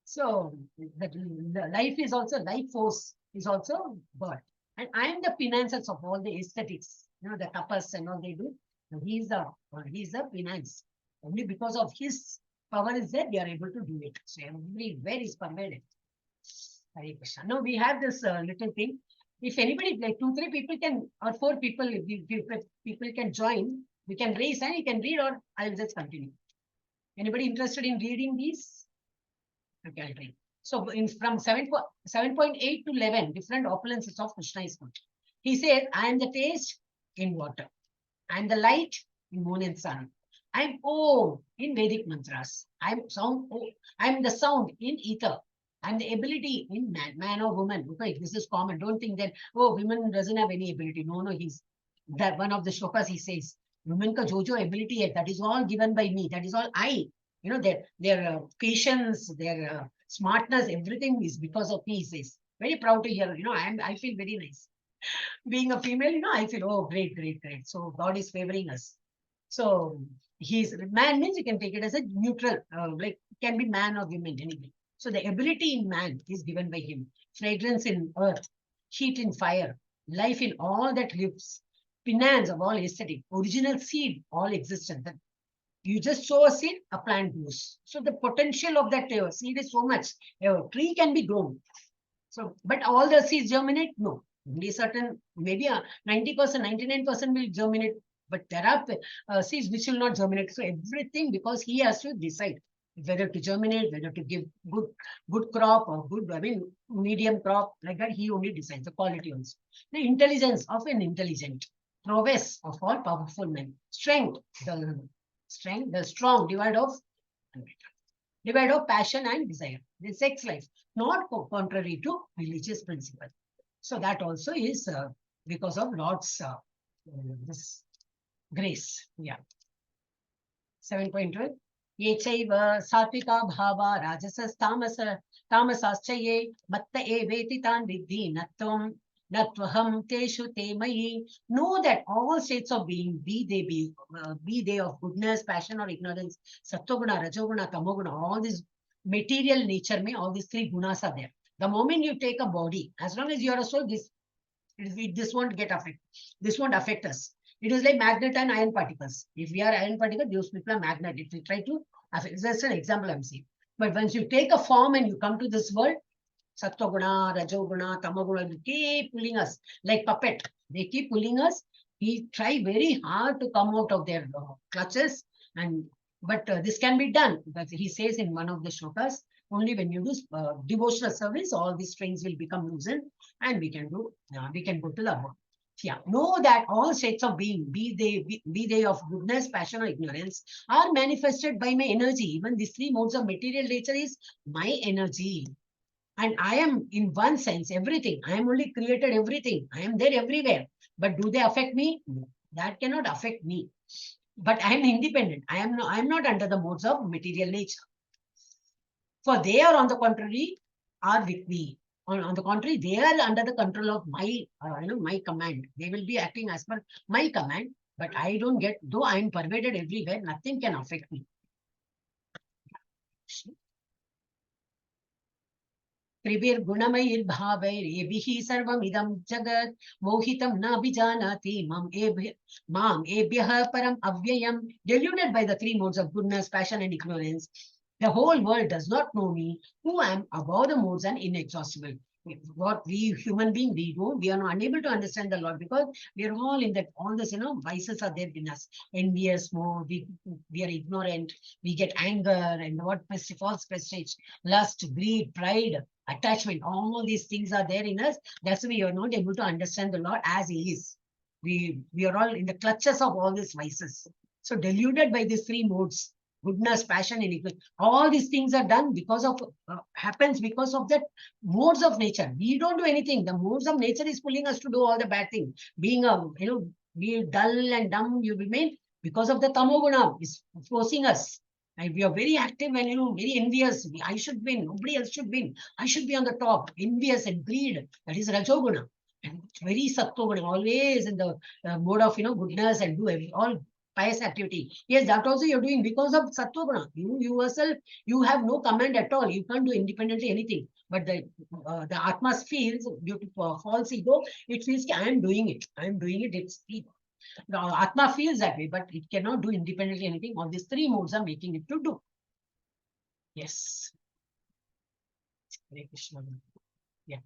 So the life is also, life force is also God. And I am the finances of all the aesthetics, the tapas and all they do. He's the finance. Only because of his power is there, they are able to do it. So everywhere is pervaded. Hare Krishna. Now we have this little thing. If anybody, like 2, 3 people can, or 4 people, if people can join, we can raise and you can read, or I'll just continue. Anybody interested in reading these? Okay, I'll read. So from 7.8 to 11, different opulences of Krishna is good. He says, I am the taste in water. I am the light in moon and sun. I am Om in Vedic mantras. I am sound. I am the sound in ether. I am the ability in man or woman. Okay, this is common. Don't think that, oh, women doesn't have any ability. No, he's that one of the shlokas he says, women ka jojo ability hai, that is all given by me. That is all I. Their patience, their smartness, everything is because of me, he says. Very proud to hear. I feel very nice. Being a female, I feel, oh, great, great, great. So God is favoring us. So man means you can take it as a neutral, like can be man or women, anything. So the ability in man is given by him. Fragrance in earth, heat in fire, life in all that lives, finance of all aesthetic, original seed, all existence. That you just sow a seed, a plant grows. So the potential of that seed is so much. A tree can be grown. So, but all the seeds germinate? No. Only certain, maybe 90%, 99% will germinate. But there are seeds which will not germinate. So everything, because he has to decide whether to germinate, whether to give good crop or medium crop, like that, he only decides the quality also. The intelligence of an intelligent, prowess of all powerful men, strength, the strong, divide of passion and desire, the sex life, not contrary to religious principle. So that also is because of Lord's this grace. Yeah. 7.12. Ye chaiva satvika bhava rajasas tamasaschaye matta eveti tan vidhi natvaham teshu te mayi. Know that all states of being, be they of goodness, passion or ignorance, sattoguna, rajoguna, tamoguna, all these material nature, all these 3 gunas are there. The moment you take a body, as long as you are a soul, this won't get affected. This won't affect us. It is like magnet and iron particles. If we are iron particles, those people are magnet. If we try to affect, that's an example I'm saying. But once you take a form and you come to this world, Sattva-guna, Rajoguna, Tamaguna, they keep pulling us like puppet. They keep pulling us. We try very hard to come out of their clutches. But this can be done. But he says in one of the shlokas, only when you do devotional service, all these strings will become loosened and we can go to the abode. Yeah, know that all states of being, be they of goodness, passion or ignorance, are manifested by my energy. Even these 3 modes of material nature is my energy. And I am, in one sense, everything. I am only created everything. I am there everywhere. But do they affect me? No, that cannot affect me. But I am independent. I am not under the modes of material nature. For they are, on the contrary, are with me. On the contrary, they are under the control of my, my command. They will be acting as per my command. But I don't get, though I am pervaded everywhere, nothing can affect me. त्रिभिर्गुणमयैर्भावैरेभिः सर्वमिदं जगत् मोहितं नाभिजानाति माम् एभ्यः परम् अव्ययम्. Deluded by the 3 modes of goodness, passion and ignorance, the whole world does not know me, who am above the modes and inexhaustible. What we human beings, we are not unable to understand the Lord because we are all in that, all this, vices are there in us. Envious mode, we are ignorant, we get anger and false prestige, lust, greed, pride, attachment, all these things are there in us. That's why we are not able to understand the Lord as He is. We are all in the clutches of all these vices. So deluded by these 3 modes, goodness, passion, and ignorance. All these things are done because of, happens because of the modes of nature. We don't do anything. The modes of nature is pulling us to do all the bad things. Being be dull and dumb, you remain because of the tamoguna is forcing us. And we are very active and very envious. I should win. Nobody else should win. I should be on the top. Envious and greed. That is rajoguna. And very sattvoguna, always in the mode of goodness and do all pious activity. Yes, that also you're doing because of Sattva Guna. You yourself, you have no command at all. You can't do independently anything. But the Atma feels, due to false ego, it feels, I am doing it. I am doing it. The Atma feels that way, but it cannot do independently anything. All these three modes are making it to do. Yes. Hare Krishna. Yeah.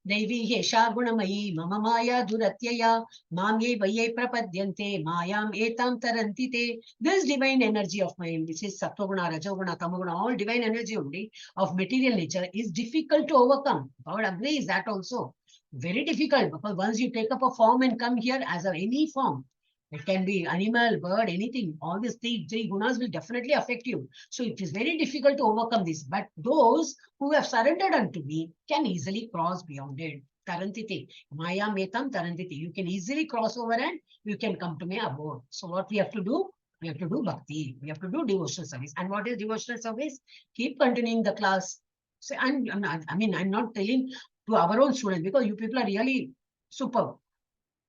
Devi Hesha Gunamayi Mama Maya Duratyaya Mamye Vaye Prapadyante Mayam Etam Tarantite. This divine energy of mine, which is Sattva-guna, Rajoguna, Tamaguna, all divine energy only of material nature, is difficult to overcome. God agrees that also. Very difficult, because once you take up a form and come here as of any form, it can be animal, bird, anything. All these three gunas will definitely affect you. So it is very difficult to overcome this. But those who have surrendered unto me can easily cross beyond it. Tarantiti. Maya metam tarantiti. You can easily cross over and you can come to me abode. So what we have to do? We have to do bhakti. We have to do devotional service. And what is devotional service? Keep continuing the class. So I'm not telling to our own students, because you people are really superb.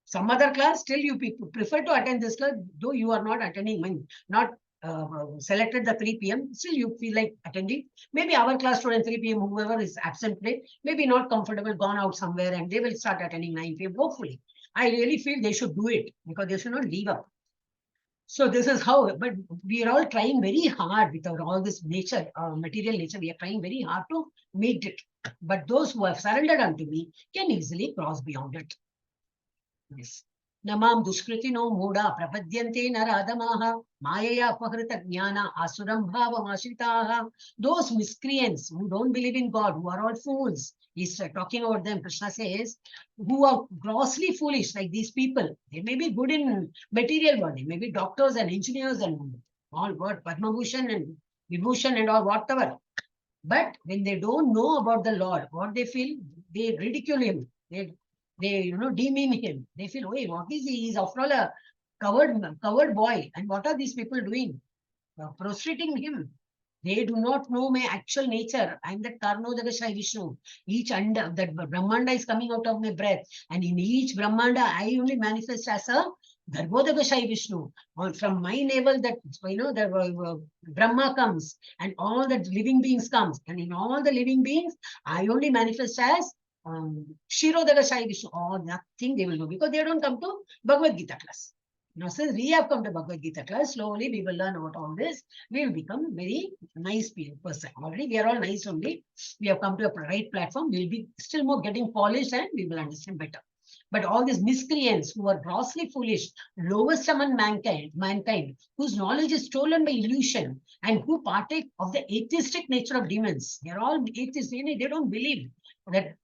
Some other class, still you people prefer to attend this class, though you are not attending, not selected the 3 p.m., still you feel like attending. Maybe our class student 3 p.m., whoever is absent today, maybe not comfortable, gone out somewhere, and they will start attending 9 p.m. Hopefully. I really feel they should do it, because they should not leave up. So this is how, but we are all trying very hard with all this nature, material nature. We are trying very hard to meet it. But those who have surrendered unto me can easily cross beyond it. Yes. Namam dushkritino mooda prapadyante naradamaha mayaya apahृta jnana asuram bhavamashitaha. Those miscreants who don't believe in God, who are all fools, he's talking about them. Krishna says, who are grossly foolish, like these people. They may be good in material world, they may be doctors and engineers and all what, Padma Bhushan and Vibhushan and all whatever. But when they don't know about the Lord, what they feel, they ridicule him. They demean him. They feel, wait, what is he? He's after all a covered boy. And what are these people doing? Prostrating him. They do not know my actual nature. I am the Karnodagashai Vishnu. Each under that Brahmanda is coming out of my breath. And in each Brahmanda, I only manifest as a Garbhodagashai Vishnu. From my navel, that the Brahma comes, and all the living beings comes. And in all the living beings, I only manifest as Shirodagashai Vishnu. Or nothing they will do, because they don't come to Bhagavad Gita class. Now, since we have come to Bhagavad Gita class, slowly we will learn about all this. We will become very nice person. Already we are all nice only. We have come to a right platform. We will be still more getting polished, and we will understand better. But all these miscreants who are grossly foolish, lowest among mankind, whose knowledge is stolen by illusion, and who partake of the atheistic nature of demons. They are all atheists. They don't believe that,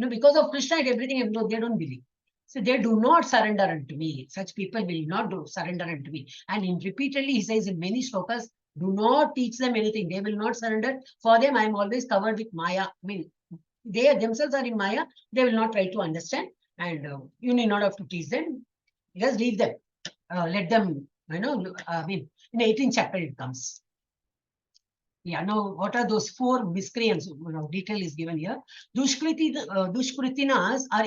because of Krishna and everything, they don't believe. So they do not surrender unto me. Such people will not surrender unto me. And repeatedly he says in many slokas, do not teach them anything. They will not surrender. For them, I am always covered with Maya. They themselves are in Maya. They will not try to understand. And you need not have to teach them. Just leave them. Let them, in the 18th chapter it comes. Yeah, now what are those 4 miscreants? Detail is given here. Dushkritinas are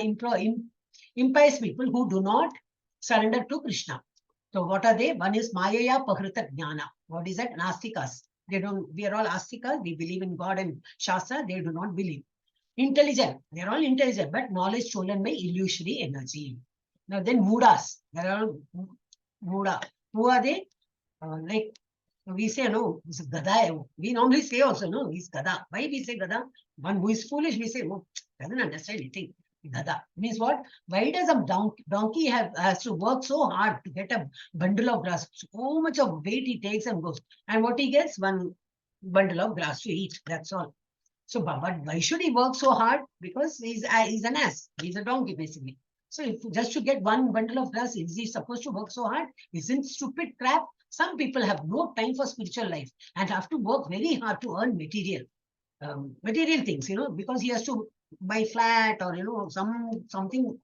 impious people who do not surrender to Krishna. So what are they? One is Mayaya Pahrita Jnana. What is that? Nastikas. We are all Astikas. We believe in God and Shastra. They do not believe. Intelligent. They are all intelligent, but knowledge stolen by illusory energy. Now then Mudas. They are all Muda. Who are they? Like we say, no, it's Gada. We normally say also, no, he's Gada. Why we say Gada? One who is foolish, we say, oh, doesn't understand anything. Gada means what? Why does a donkey has to work so hard to get a bundle of grass? So much of weight he takes and goes. And what he gets? One bundle of grass to eat. That's all. So, but why should he work so hard? Because he's an ass. He's a donkey, basically. So, if just to get one bundle of grass, is he supposed to work so hard? Isn't stupid crap? Some people have no time for spiritual life and have to work very hard to earn material things, because he has to buy flat or something.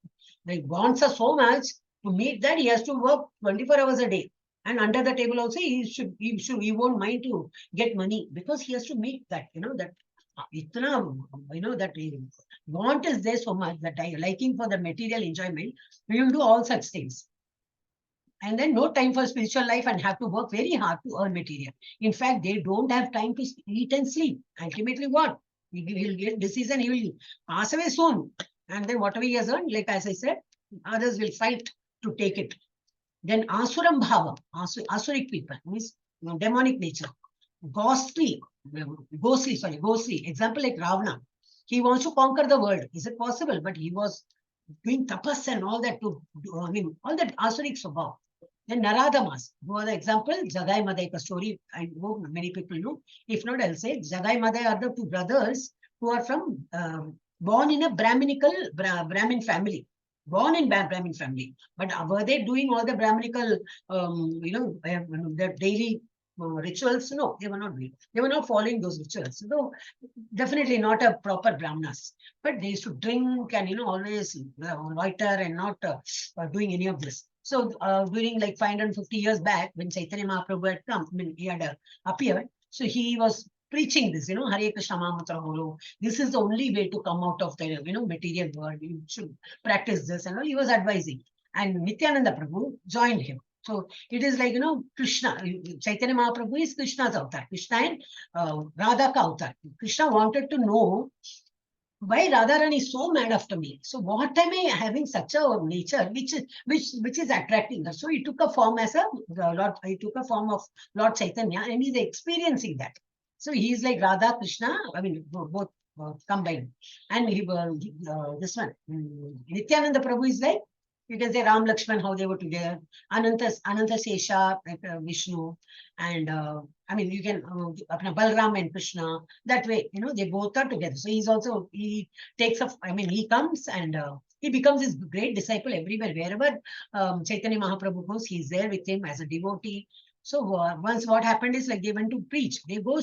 Like wants us so much to meet that he has to work 24 hours a day. And under the table also he won't mind to get money, because he has to meet that, that want is there so much that liking for the material enjoyment, we will do all such things. and then no time for spiritual life and have to work very hard to earn material. In fact, they don't have time to eat and sleep. Ultimately, what? He will get disease and he will pass away soon. And then whatever he has earned, like as I said, others will fight to take it. Then Asuram Bhava, Asuric people, means demonic nature. Ghostly, ghostly. Example like Ravana. He wants to conquer the world. Is it possible? But he was doing tapas and all that to do, all that Asuric Swabhav. Then Naradamas, who are the example, Jagai Madai, a story I know many people know. If not, I'll say Jagai Madai are the two brothers who are from born in a Brahmin family. Born in Brahmin family. But were they doing all the Brahminical, the daily rituals? No, they were not doing. They were not following those rituals. So definitely not a proper Brahmanas. But they used to drink and, always loiter and not doing any of this. So during like 550 years back, when Chaitanya Mahaprabhu had come, he had appeared. So he was preaching this, Hare Krishna Mahamantra Holo. This is the only way to come out of the, material world. You should practice this. And he was advising. And Nityananda Prabhu joined him. So it is like, Krishna, Chaitanya Mahaprabhu is Krishna's avatar. Krishna and Radha ka avatar. Krishna wanted to know why Radharani is so mad after me. So what am I having such a nature which is attracting her? So he took a form as Lord. He took a form of Lord Chaitanya, and he's experiencing that. So he is like Radha Krishna. Both combined. And this one, Nityananda Prabhu is like, you can say Ram Lakshman, how they were together. Ananta Sesha, like Vishnu, and you can Balram and Krishna. That way, they both are together. So he takes up. He comes and he becomes his great disciple everywhere, wherever Chaitanya Mahaprabhu goes. He's there with him as a devotee. So once what happened is like they went to preach. They go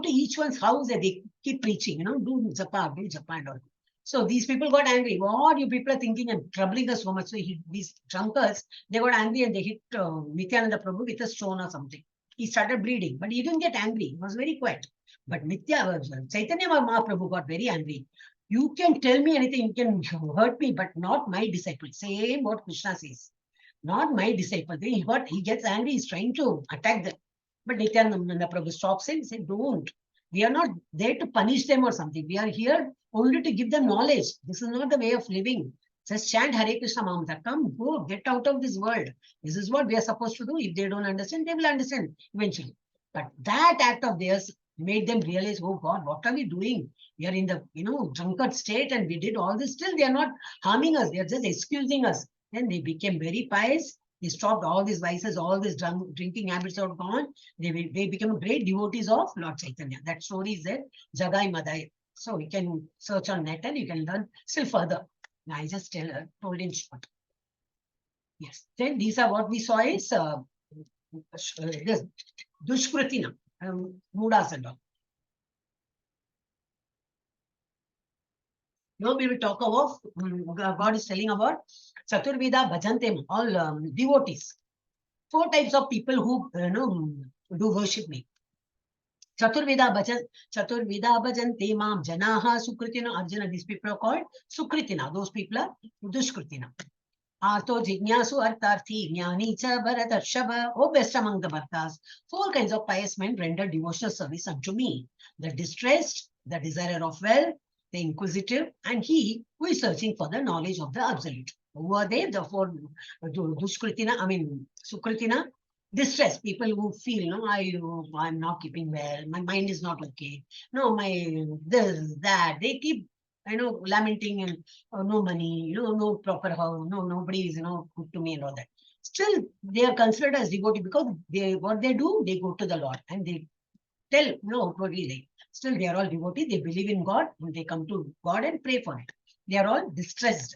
to each one's house and they keep preaching. Do japa and all. So these people got angry. What you people are thinking and troubling us so much? So these drunkards, they got angry and they hit Nityananda Prabhu with a stone or something. He started bleeding, but he didn't get angry. He was very quiet. But Chaitanya Mahaprabhu got very angry. You can tell me anything, you can hurt me, but not my disciple. Same what Krishna says. Not my disciple. He gets angry, he's trying to attack them. But Nityananda Prabhu stops him and says, don't. We are not there to punish them or something. We are here only to give them knowledge. This is not the way of living. Just chant Hare Krishna Mahamantra. Come, go, get out of this world. This is what we are supposed to do. If they don't understand, they will understand eventually. But that act of theirs made them realize, oh God, what are we doing? We are in the drunkard state and we did all this. Still, they are not harming us. They are just excusing us. Then they became very pious. They stopped all these vices, all these drinking habits are gone. They became great devotees of Lord Chaitanya. That story is there, Jagai Madai. So you can search on net and you can learn still further. I just told in short. Yes. Then these are what we saw is Dushkritina, Mudas and all. Now we will talk about, God is telling about Chaturveda Bhajantem, all devotees. 4 types of people who do worship me. Chaturveda Bhajante Mam Janaha Sukritina Arjuna. These people are called Sukritina. Those people are Dushkritina. Artho Jignasu Artarthi Jnani Cha Bharatarshava. Oh, best among the Bhartas. 4 kinds of pious men render devotional service unto me. The distressed, the desirer of wealth, the inquisitive, and he who is searching for the knowledge of the absolute. Who are they? The 4 Dushkritina, Sukritina, distressed people who feel, I'm not keeping well, my mind is not okay. No, my this, that. They keep, lamenting and no money, no proper house, nobody is, good to me and all that. Still, they are considered as devotee because what they do, they go to the Lord and they tell, totally like. Still, they are all devotees. They believe in God and they come to God and pray for it. They are all distressed.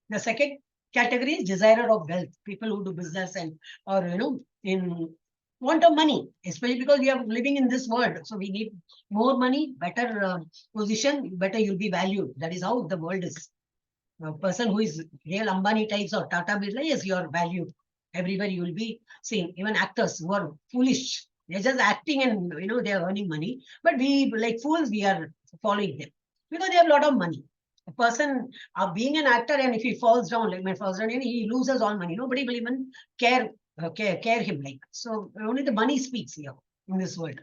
The second category is desirer of wealth. People who do business and or in want of money, especially because we are living in this world. So we need more money, better position, better you'll be valued. That is how the world is. A person who is real Ambani types or Tata Birla, yes, you are valued. Everywhere you will be seen. Even actors who are foolish. They're just acting and, they're earning money. But we, like fools, we are following them. Because they have a lot of money. A person being an actor, and if he falls down, like my falls down, and he loses all money. Nobody will even care him like. So only the money speaks here in this world.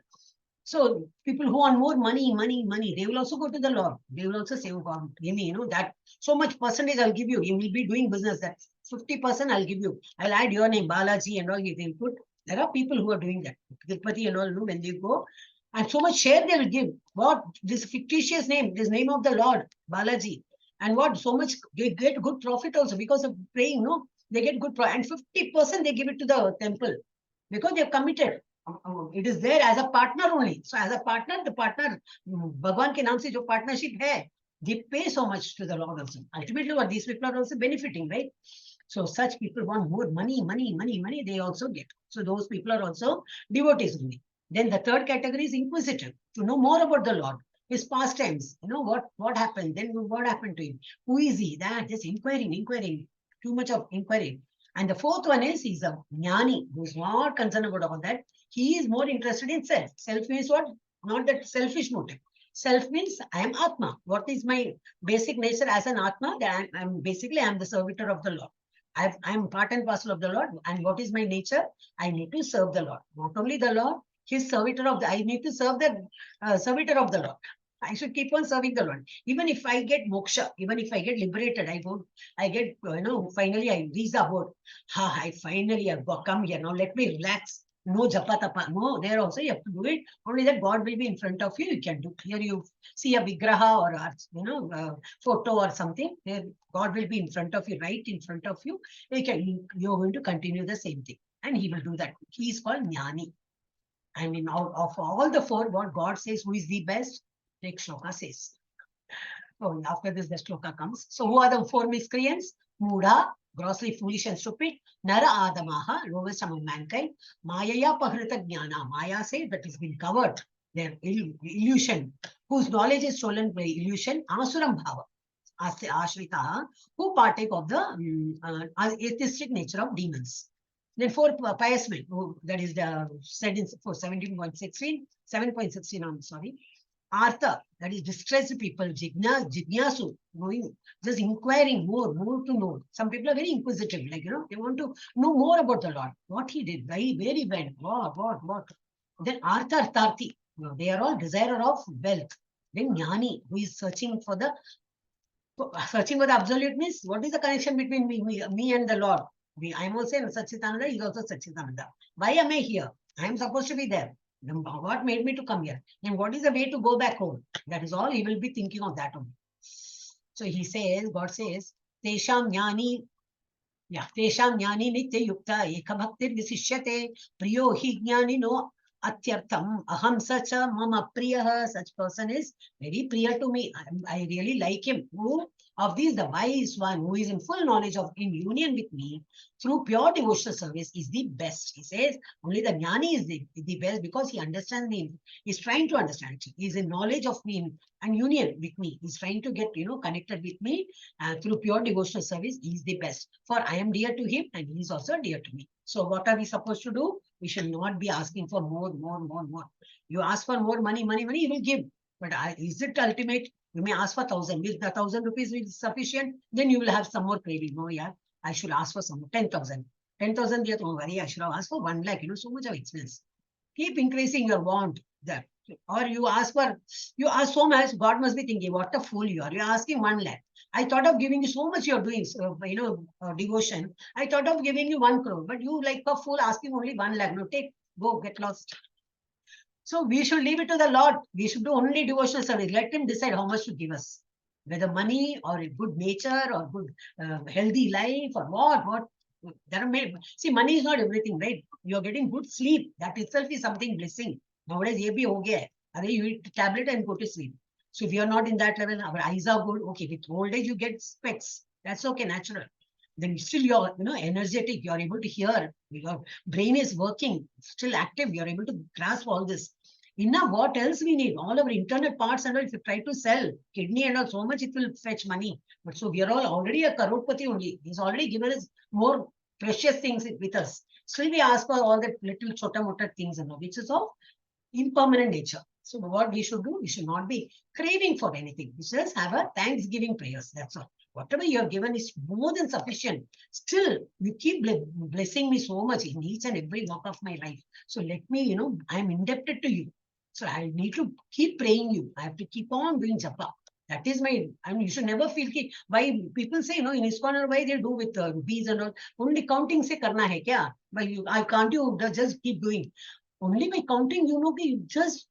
So people who want more money, they will also go to the Lord. They will also say, oh God, give me, that so much percentage I'll give you. You will be doing business. That 50% I'll give you. I'll add your name, Balaji and all you can put. There are people who are doing that. Tirupati and all, when they go, and so much share they will give. What? This fictitious name, this name of the Lord, Balaji. And what? So much, they get good profit also because of praying, no? They get good profit. And 50% they give it to the temple because they've committed. It is there as a partner only. So as a partner, the partner, Bhagwan ke naam se jo partnership hai, they pay so much to the Lord also. Ultimately, what these people are also benefiting, right? So such people want more money, they also get. So those people are also devotees only. Then the third category is inquisitive, to know more about the Lord, his pastimes, what happened, then what happened to him, who is he, that, just inquiring, too much of inquiry. And the fourth one is, he's a jnani, who's not concerned about all that. He is more interested in self. Self means what? Not that selfish motive. Self means I am Atma. What is my basic nature as an Atma? That I'm the servitor of the Lord. I'm part and parcel of the Lord. And what is my nature? I need to serve the Lord. Not only the Lord, his servitor of I need to serve the servitor of the Lord. I should keep on serving the Lord. Even if I get moksha, even if I get liberated, finally I reach the abode. I finally have come here. Now let me relax. No japa tapa. No, there also you have to do it. Only that God will be in front of you. You can do. Here you see a vigraha or photo or something. There God will be in front of you, right in front of you. You're going to continue the same thing. And he will do that. He is called Jnani. And out of all the four, what God says, who is the best? Next shloka says. So after this, the shloka comes. So who are the four miscreants? Mudha, grossly foolish and stupid. Nara Adamaha, lowest among mankind. Mayaya Pahrita Jnana. Maya says that has been covered. Their illusion, whose knowledge is stolen by illusion. Asuram Bhava. Ashrita, who partake of the atheistic nature of demons. Then four pious men, that is said in 17.16, 7.16, I'm sorry. Artha, that is distressed people, jignasu, knowing, just inquiring more to know. Some people are very inquisitive, they want to know more about the Lord, what he did, where he went, what. Then Artha, Artharthi, they are all desire of wealth. Then Jnani, who is searching for the absolute means, what is the connection between me and the Lord? I am also Satchitananda, he is also Satchitananda. Why am I here? I am supposed to be there. Then what made me to come here? And what is the way to go back home? That is all he will be thinking of that only. So he says, God says, Tesham Jnani Nitya Yukta Eka Bhaktir Visishyate Priyo Hi Jnani No Atyartham Aham Sacha Mama Priyaha. Such person is very priya to me. I really like him. Who? Of these, the wise one who is in full knowledge of in union with me through pure devotional service is the best. He says only the jnani is the best because he understands me. He's trying to understand. He's in knowledge of me and union with me. He's trying to get connected with me through pure devotional service. He's the best. For I am dear to him and he's also dear to me. So what are we supposed to do? We should not be asking for more. You ask for more money, he will give. But is it ultimate? You may ask for 1,000. Will the 1,000 rupees be sufficient? Then you will have some more craving. No, yeah, I should ask for some 10,000. 10,000, don't worry, I should have asked for 1 lakh. So much of expense. Keep increasing your want there. Or you ask so much, God must be thinking, what a fool you are. You're asking 1 lakh. I thought of giving you so much you're doing, devotion. I thought of giving you 1 crore, but you like a fool asking only 1 lakh. No, go, get lost. So we should leave it to the Lord. We should do only devotional service. Let him decide how much to give us. Whether money or a good nature or good healthy life or what. See, money is not everything, right? You're getting good sleep. That itself is something blessing. Nowadays, ye bhi ho gaya hai. You eat a tablet and go to sleep. So if you're not in that level, our eyes are good. Okay, with old age, you get specs. That's okay, natural. Then still you're energetic, you're able to hear, your brain is working, still active, you're able to grasp all this. Enough, what else we need? All our internal parts and all, if you try to sell kidney and all, so much it will fetch money. But so we are all already a crorepati only. He's already given us more precious things with us. Still we ask for all that little chota mota things and all, which is of impermanent nature. So what we should do, we should not be craving for anything. We just have a thanksgiving prayers. That's all. Whatever you have given is more than sufficient. Still, you keep blessing me so much in each and every walk of my life. So let me, I'm indebted to you. So I need to keep praying you. I have to keep on doing japa. That is you should never feel why people say, in ISKCON, why they do with bees and all. Only counting se karna hai kya? I can't you just keep doing. Only by counting, you just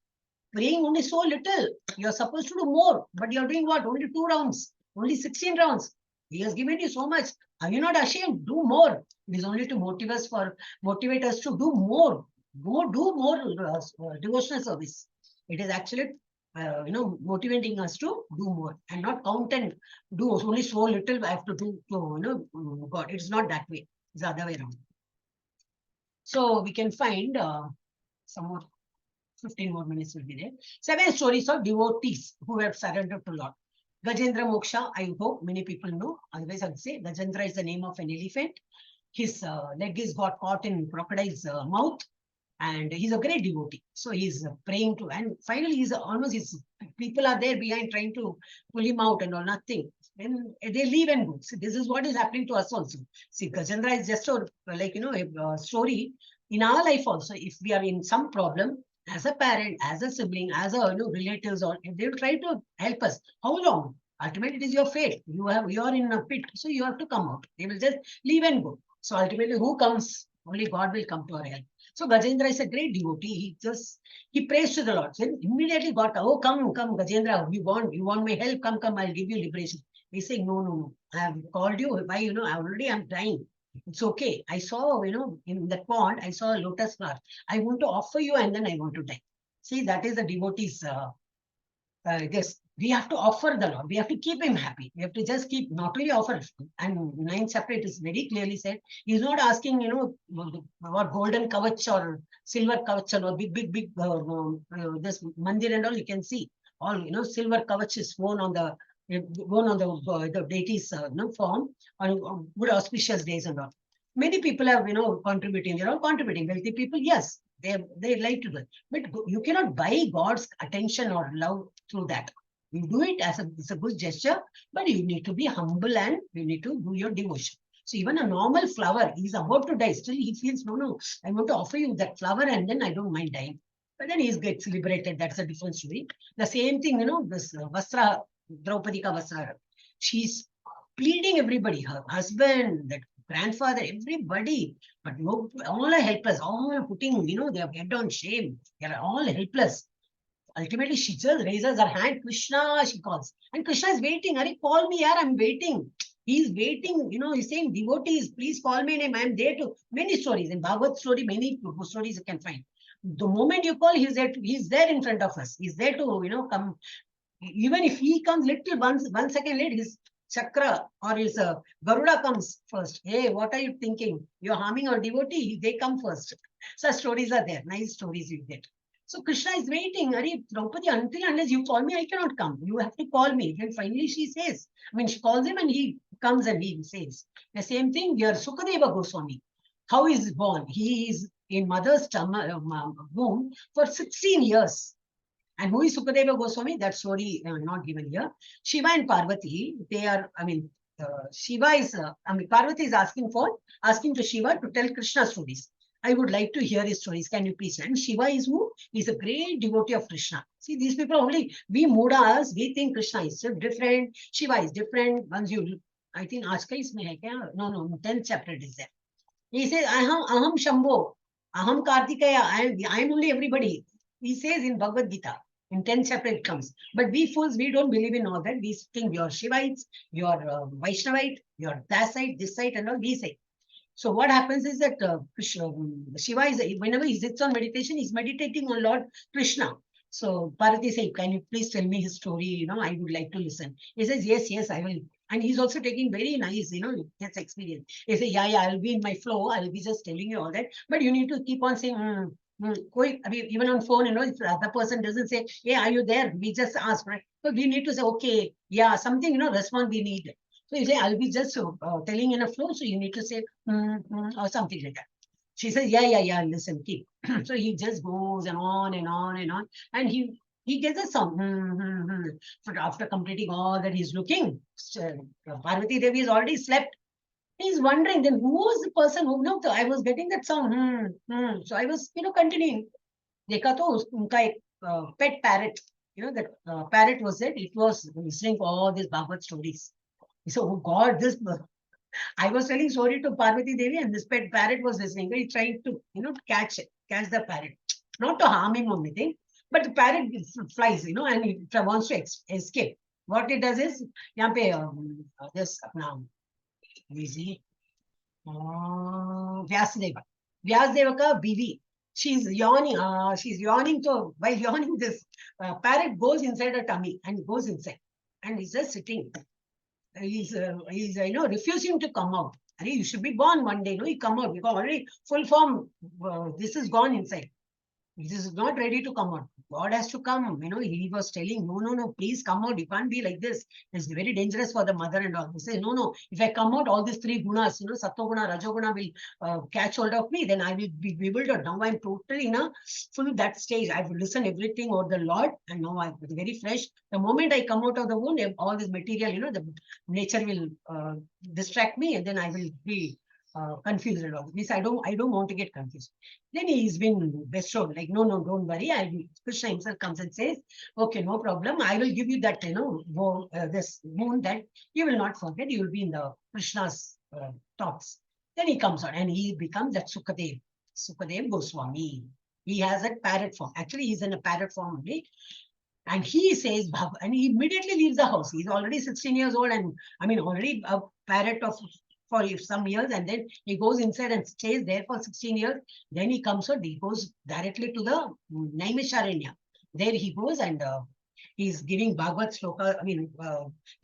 praying only so little. You're supposed to do more, but you're doing what? Only 2 rounds, only 16 rounds. He has given you so much. Are you not ashamed? Do more. It is only to motivate us to do more. Do more devotional service. It is actually motivating us to do more and not count and do only so little I have to do to, God. It's not that way. It's the other way around. So we can find some more 15 more minutes will be there. 7 stories of devotees who have surrendered to Lord. Gajendra Moksha, I hope many people know. Otherwise, I'd say Gajendra is the name of an elephant. His leg is got caught in crocodile's mouth. And he's a great devotee. So he's praying to, and finally he's almost, his people are there behind trying to pull him out and all, nothing. Then they leave and go. So this is what is happening to us also. See, Gajendra is just a story in our life also. If we are in some problem, as a parent, as a sibling, as a relatives, or if they will try to help us, how long? Ultimately, it is your fate. You are in a pit, so you have to come out. They will just leave and go. So ultimately, who comes? Only God will come to our help. So Gajendra is a great devotee. He prays to the Lord. Then immediately got, oh, come, Gajendra, you want my help? Come, I'll give you liberation. He saying, no. I have called you. Why, I'm dying. It's okay. I saw, in that pond, I saw a lotus flower. I want to offer you and then I want to die. See, that is the devotee's we have to offer the Lord. We have to keep him happy. We have to just keep, not only offer. And 9th chapter, it is very clearly said, he's not asking, what golden kavach or silver kavach or big, this mandir and all, you can see. All, silver kavach is worn on the deity's form on good auspicious days and all. Many people have, contributing. They're all contributing. Wealthy people, yes, they like to do it. But you cannot buy God's attention or love through that. You do it it's a good gesture, but you need to be humble and you need to do your devotion. So even a normal flower, he's about to die. Still, he feels, no, I want to offer you that flower and then I don't mind dying. But then he gets liberated. That's a different story. The same thing, this Vastra, Draupadi ka Vastra. She's pleading everybody, her husband, that grandfather, everybody. But no, all are helpless. All are putting, their head on shame. They are all helpless. Ultimately, she just raises her hand. Krishna, she calls. And Krishna is waiting. Are call me, yaar, I'm waiting. He's waiting. He's saying, devotees, please call my name. I'm there to. Many stories. In Bhagavad story, many stories you can find. The moment you call, he's there in front of us. He's there to, come. Even if he comes little 1 second late, his chakra or his Garuda comes first. Hey, what are you thinking? You're harming our devotee. They come first. Such stories are there. Nice stories you get. So Krishna is waiting. Ari, Draupadi, unless you call me, I cannot come. You have to call me. Then finally she says, she calls him and he comes and he says. The same thing here, Sukadeva Goswami. How is he born? He is in mother's womb for 16 years. And who is Sukadeva Goswami? That story not given here. Shiva and Parvati, they are, Shiva is, Parvati is asking to Shiva to tell Krishna stories. I would like to hear his stories. Can you please? And Shiva is who? He's a great devotee of Krishna. See, these people only, we Mudas, we think Krishna is different. Shiva is different. Once you, I think Ashka is mein hai kya? No, 10th chapter it is there. He says, Aham Shambho, Aham Kartikeya, I am only everybody. He says in Bhagavad Gita. In 10th chapter it comes. But we fools, we don't believe in all that. We think you're Shivites, you're Vaishnavite, you're that side, this side, and all we say. So what happens is that Shiva is, whenever he sits on meditation, he's meditating on Lord Krishna. So Parvati says, can you please tell me his story? I would like to listen. He says, yes, I will. And he's also taking very nice, his experience. He says, yeah, I'll be in my flow. I'll be just telling you all that. But you need to keep on saying, even on phone, if the other person doesn't say, hey, are you there? We just ask, right? So we need to say, okay, yeah, something, response we need. So you say, I'll be just telling in a flow. So you need to say, or something like that. She says, yeah, listen, keep. So he just goes and on and on and on. And he He gets a sound. After completing all that, he's looking. Parvati Devi has already slept. He's wondering, then who was the person who, no, I was getting that sound. So I was, continuing. देखा तो उनका एक pet parrot, that parrot was it. It was listening for all these Bhagavad stories. So, oh God, this. I was telling story to Parvati Devi, and this pet parrot was listening. He tried to, catch the parrot, not to harm him or anything, but the parrot flies, and it wants to escape. What it does is, यहाँ पे this now, easy. Vyasdeva. Vyasdeva ka bivi. She's yawning. She's yawning. So while yawning, this parrot goes inside her tummy and goes inside, and he's just sitting. He's refusing to come out. You should be born one day. No, you come out because already full form. This is gone inside. This is not ready to come out. God has to come. He was telling, no, please come out. You can't be like this. It's very dangerous for the mother and all. He says, no. If I come out, all these three gunas, Sattva-guna, Rajo-guna will catch hold of me. Then I will be bewildered. Now I'm totally in a full that stage. I will listen everything over the Lord. And now I'm very fresh. The moment I come out of the womb, all this material, the nature will distract me, and then I will be confused and all. Means I don't want to get confused. Then he's been bestowed, like, no, don't worry. Krishna himself comes and says, okay, no problem. I will give you that, this moon that you will not forget. You will be in the Krishna's thoughts. Then he comes out and he becomes that Sukadev Goswami. He has a parrot form. Actually, he's in a parrot form only. And he says, and he immediately leaves the house. He's already 16 years old, and already a parrot for some years, and then he goes inside and stays there for 16 years. Then he comes out, he goes directly to the Naimisharanya. There he goes and he's giving Bhagavad sloka,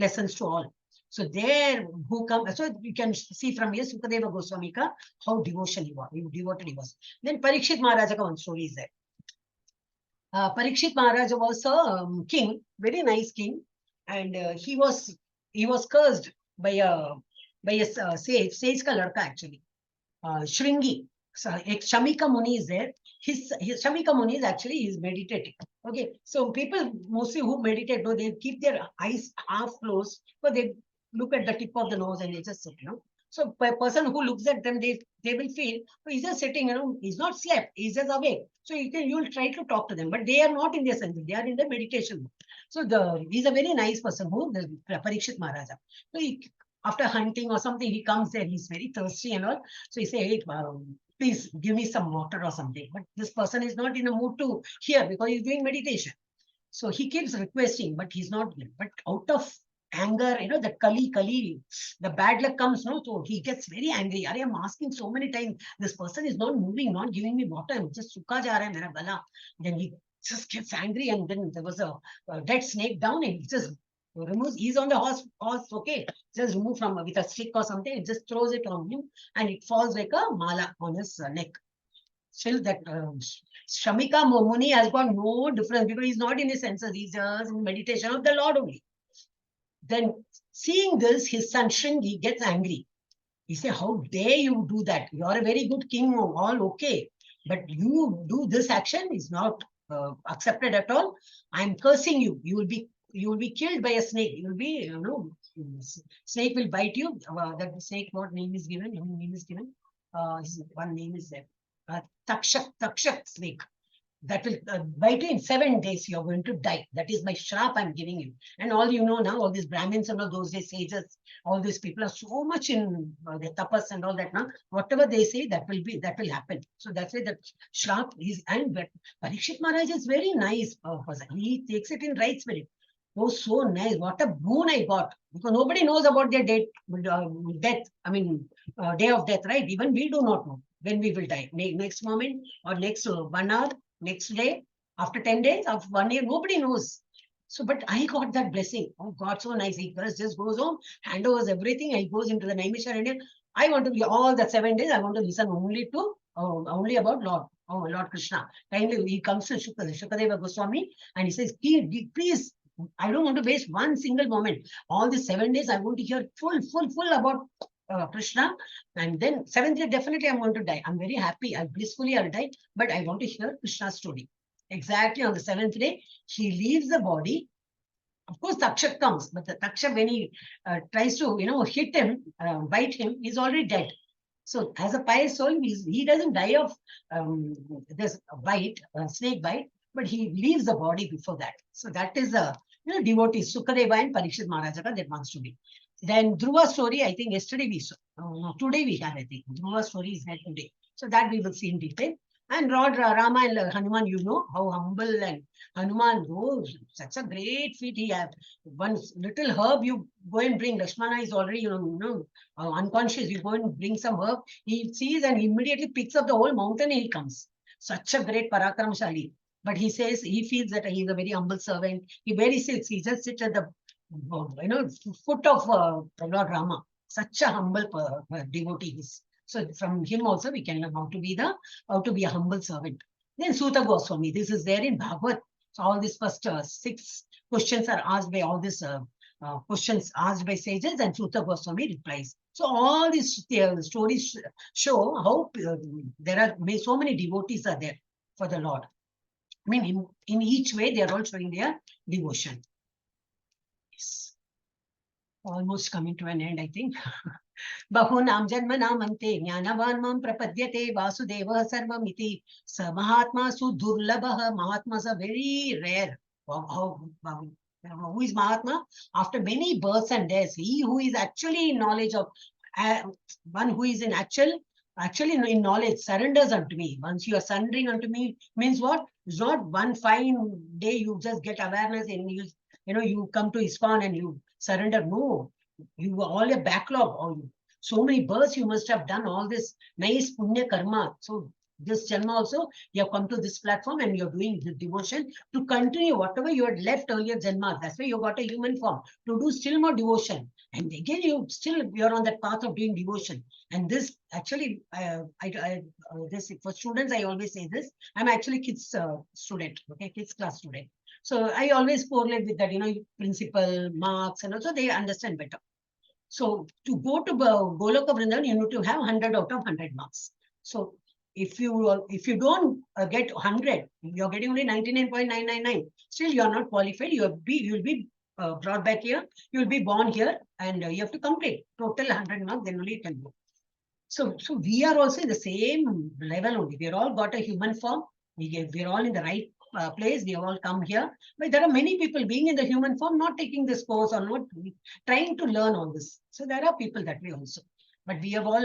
lessons to all. So there who come, so you can see from here, Sukadeva Goswami ka, how devoted he was. Then Parikshit Maharaja ka one story is there. Parikshit Maharaja was a king, very nice king, and he was cursed by a sage ka ladka actually, Shringi. So Shamika Muni is there. His Shamika Muni is actually he's meditating. Okay, so people mostly who meditate, they keep their eyes half closed, but they look at the tip of the nose and they just sit, So a person who looks at them, they will feel, he's just sitting, he's not slept, he's just awake. So you'll try to talk to them, but they are not in their senses, they are in the meditation. So he's a very nice person, the Parikshit Maharaja. So after hunting or something, he comes there, he's very thirsty and all. So he says, hey, please give me some water or something. But this person is not in a mood to hear because he's doing meditation. So he keeps requesting, but he's not. But out of anger, the Kali, the bad luck comes, no? So he gets very angry. I'm asking so many times, this person is not moving, not giving me water. I'm just suka ja raha hai mera gala. Then he just gets angry, and then there was a dead snake down, and he just removes. He's on the horse, okay, just remove from with a stick or something, and just throws it on him, and it falls like a mala on his neck. Still, that Shamika Muni has got no difference because he's not in his senses, he's just in meditation of the Lord only. Then, seeing this, his son Shringi gets angry. He says, how dare you do that? You are a very good king, all okay, but you do this action is not accepted at all. I'm cursing you. You will be killed by a snake. You will be, snake will bite you. That snake, what name is given? One name is there. Takshak snake. That will bite you in 7 days. You're going to die. That is my shrap I'm giving you. And all now, all these Brahmins and all those days, sages, all these people are so much in the tapas and all that. Now, whatever they say, that will happen. So that's why the shrap is, and Parikshit Maharaj is very nice person. He takes it in right spirit. Oh, so nice. What a boon I got. Because nobody knows about their death, day of death, right? Even we do not know when we will die. Next moment or next 1 hour, next day, after 10 days, after 1 year, nobody knows. So, but I got that blessing. Oh God, so nice. He just goes home, handovers everything. He goes into the Naimisharanya. I want to be all the 7 days. I want to listen only about Lord Krishna. Kindly, he comes to Shukadeva Goswami and he says, please, I don't want to waste one single moment. All these 7 days, I want to hear full about Krishna. And then 7th day, definitely I'm going to die. I'm very happy. Blissfully I'll die, but I want to hear Krishna's story. Exactly on the 7th day, he leaves the body. Of course, Takshak comes, but the Takshak, when he tries to, hit him, bite him, he's already dead. So, as a pious soul, he doesn't die of this bite, snake bite, but he leaves the body before that. So, that is a devotee, Sukadeva and Parikshit Maharaja, that wants to be. Then Dhruva story, I think yesterday we saw. No, today we have, I think. Dhruva story is there today. So, that we will see in detail. And Lord Rama and Hanuman, you know how humble and Hanuman goes. Such a great feat he has. One little herb you go and bring. Lakshmana is already, unconscious. You go and bring some herb. He sees and immediately picks up the whole mountain and he comes. Such a great Parakramshali. But he says he feels that he is a very humble servant. Where he sits, he just sits at the foot of Lord Rama. Such a humble devotee. So from him also we can learn how to be a humble servant. Then Suta Goswami, this is there in Bhagavad. So all these first 6 questions are asked by all these questions asked by sages, and Suta Goswami replies. So all these stories show how there are so many devotees are there for the Lord. I mean, in each way they are all showing their devotion. Yes. Almost coming to an end, I think. Bahunam janmanamante jnanavan mam prapadyate vasudeva sarvamiti sa mahatma sudurlabha. Mahatmas are very rare. Who is Mahatma? After many births and deaths, he who is actually in knowledge of one who is in actually in knowledge surrenders unto me. Once you are surrendering unto me means what? It's not one fine day you just get awareness and you come to ISKCON and you surrender. No, you all a backlog. Or so many births you must have done all this nice punya karma. So this janma also, you have come to this platform and you're doing the devotion to continue whatever you had left earlier janma. That's why you got a human form to do still more devotion. And again, you're on that path of doing devotion. And this actually, this for students, I always say this. I'm actually kids student, okay, kids class student. So I always correlate with that, principal marks, and also they understand better. So to go to Goloka Vrindavan, you need to have 100 out of 100 marks. So if you don't get 100, you're getting only 99.999. Still, you are not qualified. You'll be brought back here. You'll be born here, and you have to complete total 100 marks. Then only you can go. So we are also in the same level only. We all got a human form. We're all in the right place. We have all come here. But there are many people being in the human form, not taking this course or not trying to learn all this. So there are people that way also. But we have all,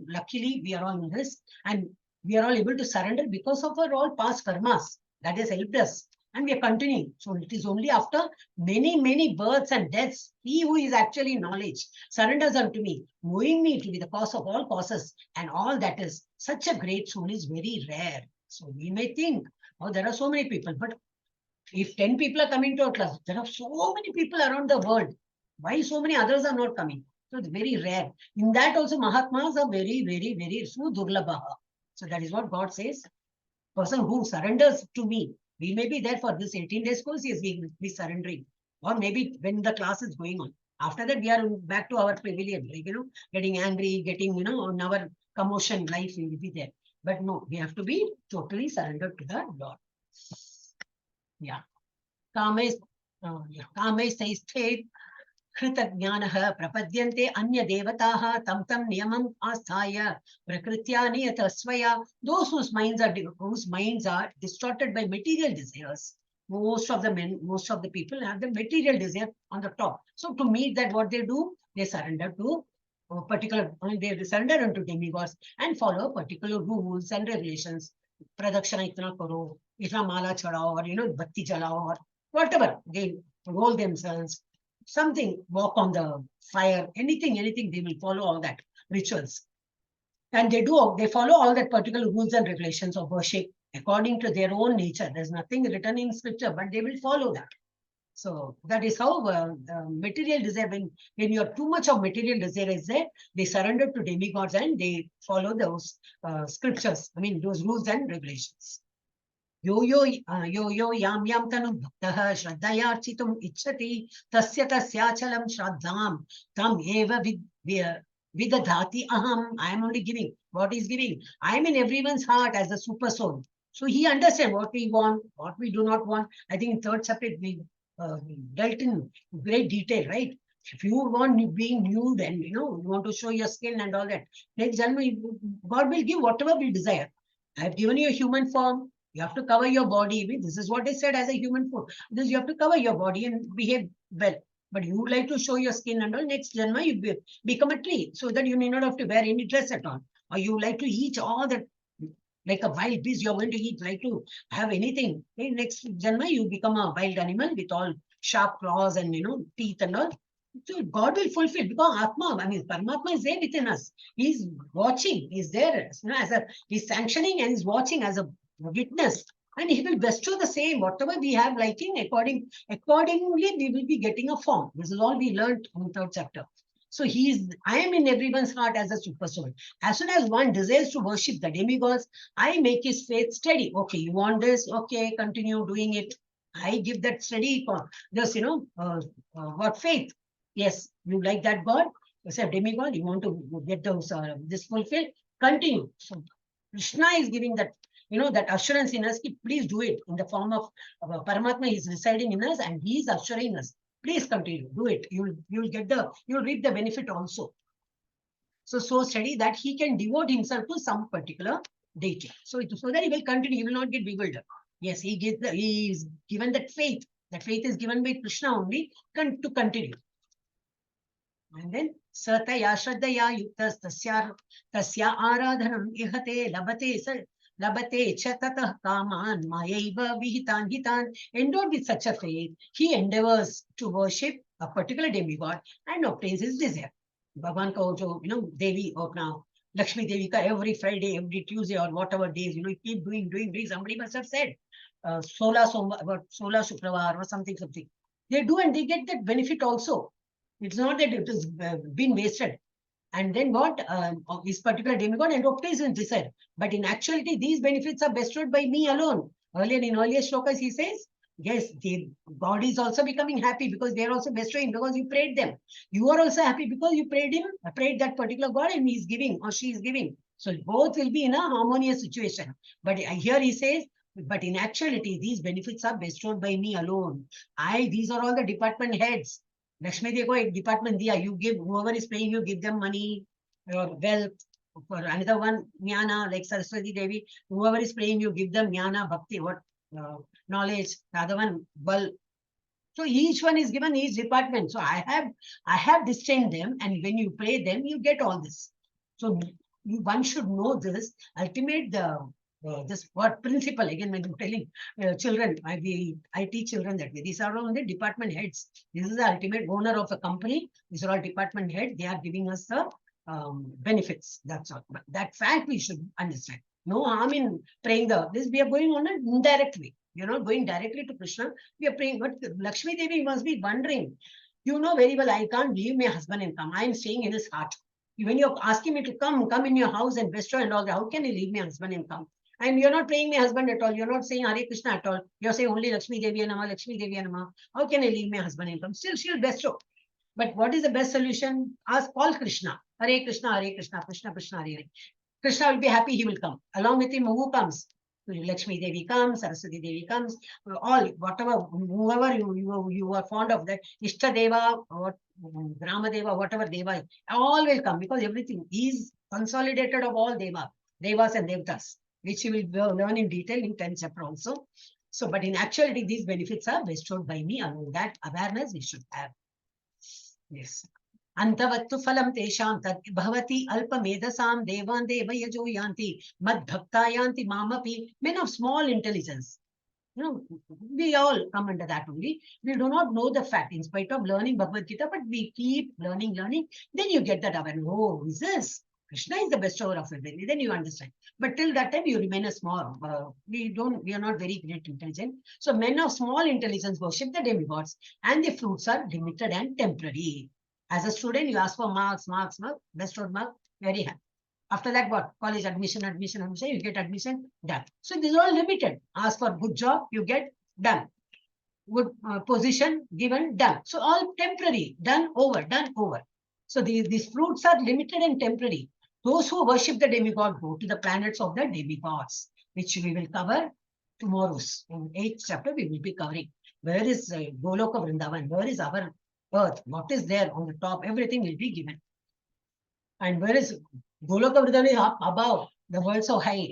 luckily, we are all in this. And we are all able to surrender because of our all past karmas. That has helped us. And we are continuing. So it is only after many, many births and deaths, he who is actually knowledge surrenders unto me, knowing me to be the cause of all causes, and all that is. Such a great soul is very rare. So we may think, oh, there are so many people. But if 10 people are coming to our class, there are so many people around the world. Why so many others are not coming? So it's very rare. In that also, Mahatmas are very, very, very Sudurlabha. So that is what God says. Person who surrenders to me, we may be there for this 18 days course, yes, we will be surrendering. Or maybe when the class is going on. After that, we are back to our pavilion, like, getting angry, getting, on our commotion life, we will be there. But no, we have to be totally surrendered to the Lord. Yeah. Kame saisthe Kritagnyanaha prapadyante anya devataha tam niyamam asthaya prakritya niyatasvaya. Those whose minds are distorted by material desires. Most of the people have the material desire on the top. So to meet that, what they do, they surrender to they surrender unto demigods and follow particular rules and regulations. Pradakshana itna karo, itna mala chadao, or batti jalao, or whatever. They roll themselves. Something, walk on the fire, anything, they will follow all that rituals. And they follow all that particular rules and regulations of worship according to their own nature. There's nothing written in scripture, but they will follow that. So that is how material desire, when you are too much of material desire is there, they surrender to demigods and they follow those scriptures, those rules and regulations. यो याम तनु भक्तः श्रद्धयार्चितुम् इच्छति तस्य तस्याचलं श्रद्धां तम एव vidadhati aham. I am only giving. What is giving? I am in everyone's heart as a super soul. So he understands what we want, what we do not want. I think in third chapter we dealt in great detail, right? If you want being nude and you want to show your skin and all that, next Janma, God will give whatever we desire. I have given you a human form. You have to cover your body. This is what is said as a human form. This you have to cover your body and behave well. But you would like to show your skin and all. Next Janma, you become a tree so that you may not have to wear any dress at all. Or you like to eat all that like a wild beast. You're going to eat, like to have anything. Okay? Next Janma, you become a wild animal with all sharp claws and teeth and all. So God will fulfill because Atma, I mean, Paramatma is there within us. He's watching, he's there, he's sanctioning and he's watching as a witness. And he will bestow the same, whatever we have liking, accordingly, we will be getting a form. This is all we learned in the third chapter. So I am in everyone's heart as a super soul. As soon as one desires to worship the demigods, I make his faith steady. Okay, you want this? Okay, continue doing it. I give that steady, just, what faith. Yes, you like that God, you say demigod, you want to get those this fulfilled, continue. So Krishna is giving that, that assurance in us, please do it in the form of Paramatma is residing in us and he is assuring us. Please continue, do it. You'll reap the benefit also. So steady that he can devote himself to some particular deity. So that he will continue, he will not get bewildered. Yes, he is given that faith. That faith is given by Krishna only to continue. And then Sataya Shraddaya Yuktas Tasya Aradhanam Ihate Labate Chatatah Kaman Mayaiva Vihitan Hitan. Endowed with such a faith, he endeavors to worship a particular demigod and obtains his desire. Bhagwan ka jo, Devi or now Lakshmi Devi ka every Friday, every Tuesday or whatever days, keep doing. Somebody must have said Sola Shukravar or something. They do and they get that benefit also. It's not that it has been wasted. And then what? This particular demigod and obtains his desire. But in actuality, these benefits are bestowed by me alone. In earlier shlokas, he says, yes, God is also becoming happy because they are also bestowing because you prayed them. You are also happy because you prayed that particular God and he is giving or she is giving. So both will be in a harmonious situation. But here he says, but in actuality, these benefits are bestowed by me alone. These are all the department heads. Lakshmi Devi ko ek department diya. You give, whoever is paying you, give them money or wealth. For another one, jnana, like Saraswati Devi, whoever is praying you, give them jnana, bhakti, knowledge. The other one, bal. So each one is given each department. So I have destined them, and when you pray them, you get all this. So one should know this ultimate this what principle. Again, when I'm telling children, I teach children that way. These are all the department heads. This is the ultimate owner of a company. These are all department heads. They are giving us the benefits. That's all. But that fact we should understand. No harm in praying this. We are going on an indirect way. You're not going directly to Krishna. We are praying. But Lakshmi Devi must be wondering. You know very well, I can't leave my husband and come. I am staying in his heart. When you're asking me to come in your house and bestow and all that, how can I leave my husband and come? And you're not praying my husband at all. You're not saying Hare Krishna at all. You're saying only Lakshmi Devi Nama, Lakshmi Devi Nama. How can I leave my husband and come? Still, she'll bestow. But what is the best solution? Call Krishna. Hare Krishna, Krishna Krishna, Hare Hare. Krishna will be happy, he will come. Along with him, who comes? Lakshmi Devi comes, Saraswati Devi comes, whoever you are fond of that, Ishta Deva or Grama Deva, whatever Deva, all will come because everything is consolidated of all Devas and Devtas, which you will learn in detail in 10th chapter also. So, but in actuality, these benefits are bestowed by me alone. That awareness we should have. Yes. Antavattu phalam tesham tad bhavati alpa medasam devan deva yajo yanti mad bhakta yanti mamapi. Men of small intelligence. We all come under that only. We do not know the fact in spite of learning Bhagavad Gita, but we keep learning. Then you get that awareness. Oh, is this? Krishna is the bestower of everything. Then you understand. But till that time, you remain a small. We are not very great intelligent. So men of small intelligence worship the demigods, and the fruits are limited and temporary. As a student, you ask for marks, bestowed mark, very happy. After that, what? College admission, you get admission, done. So these are all limited. Ask for good job, you get, done. Good position, given, done. So all temporary, done, over. So these fruits are limited and temporary. Those who worship the demigod go to the planets of the demigods. which we will cover tomorrow's. In 8th chapter, we will be covering. Where is Goloka Vrindavan? Where is our earth? What is there on the top? Everything will be given. And where is Goloka Vrindavan? Is up above, the world so high.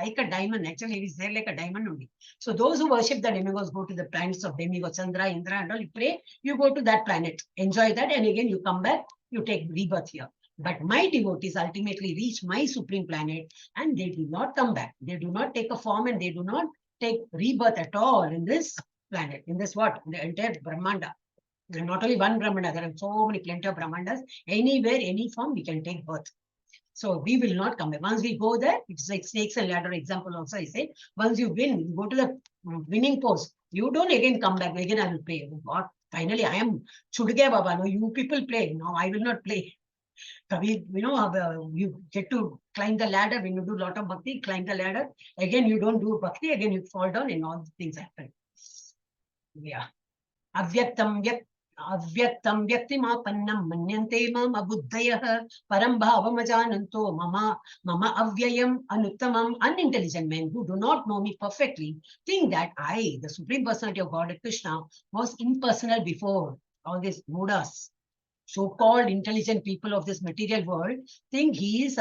Like a diamond, actually, it is there like a diamond only. So those who worship the demigods go to the planets of demigods, Chandra, Indra, and all. You pray, you go to that planet, enjoy that, and again you come back, you take rebirth here. But my devotees ultimately reach my supreme planet, and they do not come back. They do not take a form, and they do not take rebirth at all in this planet, in this what? In the entire Brahmanda. And not only one Brahmanda, there are so many plenty of Brahmandas. Anywhere, any form, we can take birth. So we will not come back. Once we go there, it's like snakes and ladder example also I say. Once you win, you go to the winning post. You don't again come back. Again, I will play. God, finally, I am Chudge Baba. No, you people play. No, I will not play. You know, you get to climb the ladder. When you do a lot of bhakti, climb the ladder. Again, you don't do bhakti. Again, you fall down and all things happen. Yeah. Avyaktam Avyaktam Vyaktimapannam Manyante Mam Abuddhayah Param Bhavamajananto Mama Avyayam Anuttamam. Unintelligent men who do not know me perfectly think that I, the Supreme Personality of Godhead Krishna, was impersonal before. All these Buddhas, so-called intelligent people of this material world, think he is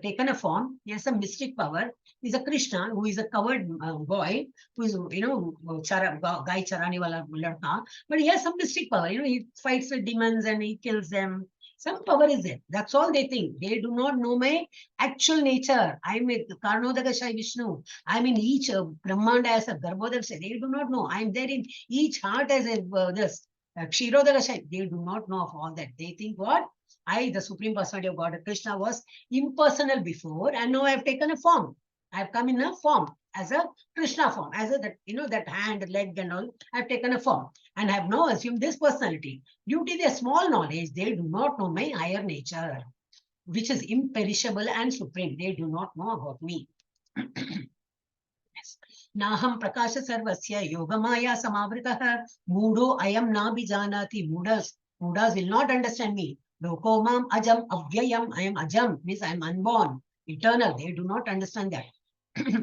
taken a form. He has some mystic power. He's a Krishna who is a covered boy, who is, guy charane wala ladka, but he has some mystic power. He fights with demons and he kills them. Some power is there. That's all they think. They do not know my actual nature. I'm a Karnodakashai Vishnu. I'm in each Brahmanda as a Garbhodar. They do not know. I'm there in each heart as a this. Kshirodakashai. They do not know of all that. They think what? I, the Supreme Personality of God, Krishna, was impersonal before, and now I have taken a form. I have come in a form as a Krishna form, as a that hand, leg, and all. I have taken a form and have now assumed this personality. Due to their small knowledge, they do not know my higher nature, which is imperishable and supreme. They do not know about me. Naham Prakasha Sarvasya Yogamaya Samavritah Mudo Ayam Nabijanati. Mudas will not understand me. Lokomam Ajam Avyayam. I am Ajam, means I am unborn, eternal. They do not understand that.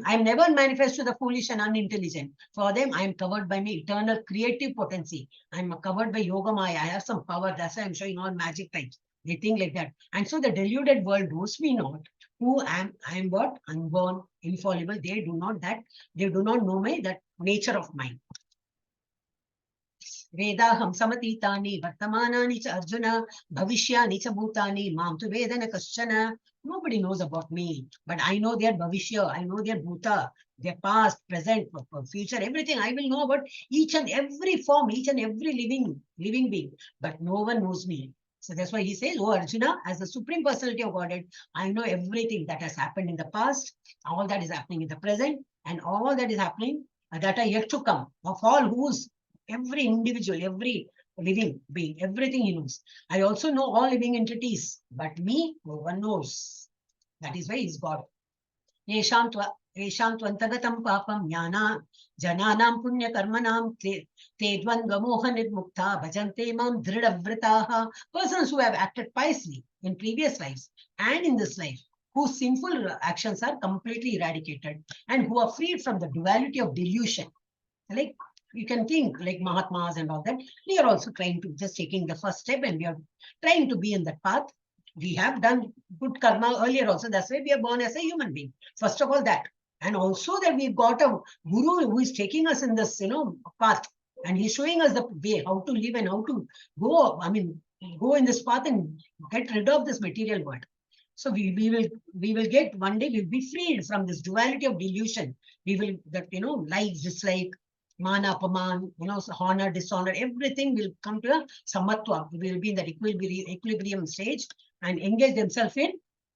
I am never manifest to the foolish and unintelligent. For them, I am covered by my eternal creative potency. I am covered by Yogamaya. I have some power. That's why I am showing all magic types. They think like that. And so the deluded world knows me not. Who I am what? Unborn, infallible. They do not know my that nature of mine. Vedaham samatitani vartamanani cha Arjuna bhavishyani cha bhutani mam tu vedana kaschana. Nobody knows about me, but I know their bhavishya, I know their bhuta, their past, present, future, everything. I will know about each and every form, each and every living being, but no one knows me. So that's why he says, oh Arjuna, as the Supreme Personality of Godhead, I know everything that has happened in the past, all that is happening in the present, and all that is happening that are yet to come, of all whose every individual, every living being, everything he knows. I also know all living entities, but me, no one knows. That is why he is God. Yesham tvantagatam papam jnana jananam punya karmanam tedvan gamoha nirmukta bhajante mam dridhavritaha. Persons who have acted piously in previous lives and in this life, whose sinful actions are completely eradicated and who are freed from the duality of delusion. Like you can think like Mahatmas and all that. We are also trying to just taking the first step and we are trying to be in that path. We have done good karma earlier also. That's why we are born as a human being. First of all that. And also that we've got a guru who is taking us in this, path. And he's showing us the way, how to live and how to go. Go in this path and get rid of this material world. So we will get one day we'll be freed from this duality of delusion. We will like, dislike, mana, apaman, honor, dishonor, everything will come to a samatwa. We will be in that equilibrium stage and engage themselves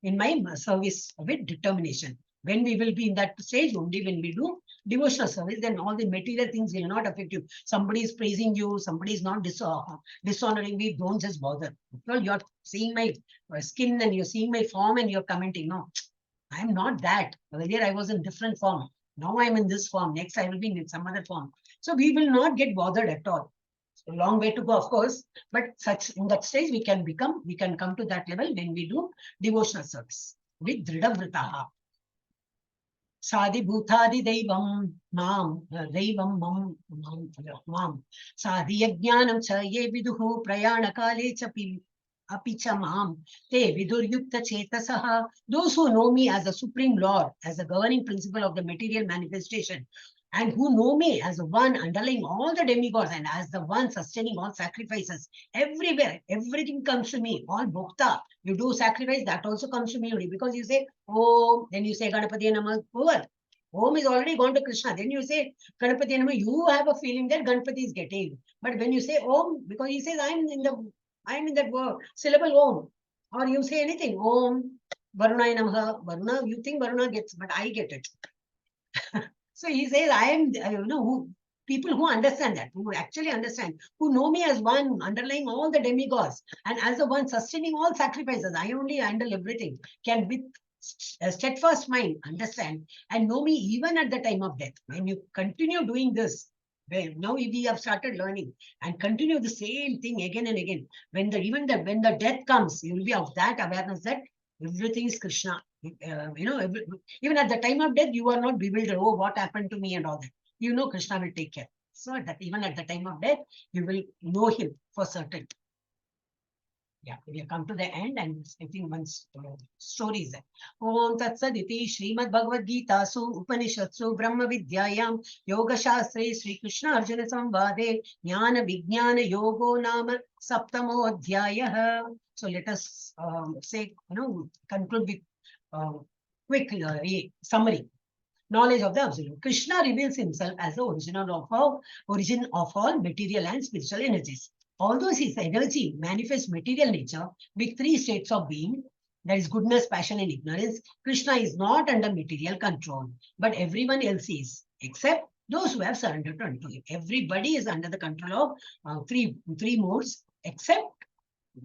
in my service with determination. When we will be in that stage, only when we do devotional service, then all the material things will not affect you. Somebody is praising you, somebody is not dishonoring me, don't just bother. Well, you're seeing my skin and you're seeing my form and you're commenting. No, I'm not that. Earlier I was in different form. Now I'm in this form. Next I will be in some other form. So we will not get bothered at all. A long way to go, of course, but in that stage we can come to that level when we do devotional service with Dridhavritaha. Sadi bhutadi devam mam devam mam sadi yajnanam cha ye viduhu prayana kale chapi apicha mam te viduryukta chetasaha. Those who know me as the Supreme Lord, as the governing principle of the material manifestation, and who know me as the one underlying all the demigods and as the one sustaining all sacrifices everywhere, everything comes to me, all bhokta. You do sacrifice, that also comes to me only, because you say Om, then you say Ganapati Namah, over. Om is already gone to Krishna. Then you say Ganapati Namah, you have a feeling that Ganapati is getting. But when you say Om, because he says I'm in that word, syllable Om, or you say anything, Om, Varunaya Namaha, Varuna, you think Varuna gets, but I get it. So he says, I am, who people who understand that, who actually understand, who know me as one underlying all the demigods and as the one sustaining all sacrifices. I only handle everything, can with a steadfast mind understand and know me even at the time of death. When you continue doing this, now we have started learning and continue the same thing again and again. When the death comes, you will be of that awareness that everything is Krishna. Even at the time of death, you are not bewildered. Oh, what happened to me and all that. You know Krishna will take care. So that even at the time of death, you will know him for certain. Yeah, we have come to the end and I think one story is there. Om Tat Saditi Srimad Bhagavad Gita Su Upanishatsu Brahma Vidyayam Yoga Shastre Sri Krishna Arjuna Samvade Jnana Vijnana Yogo Nama Saptamo Adhyayah. So let us conclude with quick summary. Knowledge of the Absolute. Krishna reveals himself as the origin of all material and spiritual energies. Although his energy manifests material nature with three states of being, that is goodness, passion, and ignorance, Krishna is not under material control, but everyone else is, except those who have surrendered unto him. Everybody is under the control of three modes, except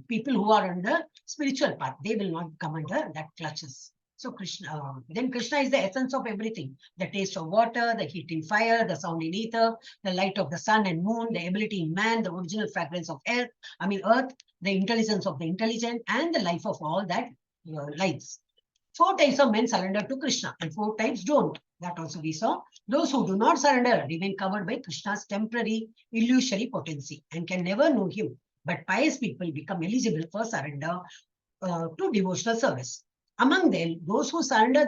people who are on the spiritual path. They will not come under that clutches. So then Krishna is the essence of everything. The taste of water, the heat in fire, the sound in ether, the light of the sun and moon, the ability in man, the original fragrance of earth, the intelligence of the intelligent, and the life of all that lives. 4 types of men surrender to Krishna and 4 types don't. That also we saw. Those who do not surrender remain covered by Krishna's temporary illusory potency and can never know him. But pious people become eligible for surrender to devotional service. Among them, those who surrender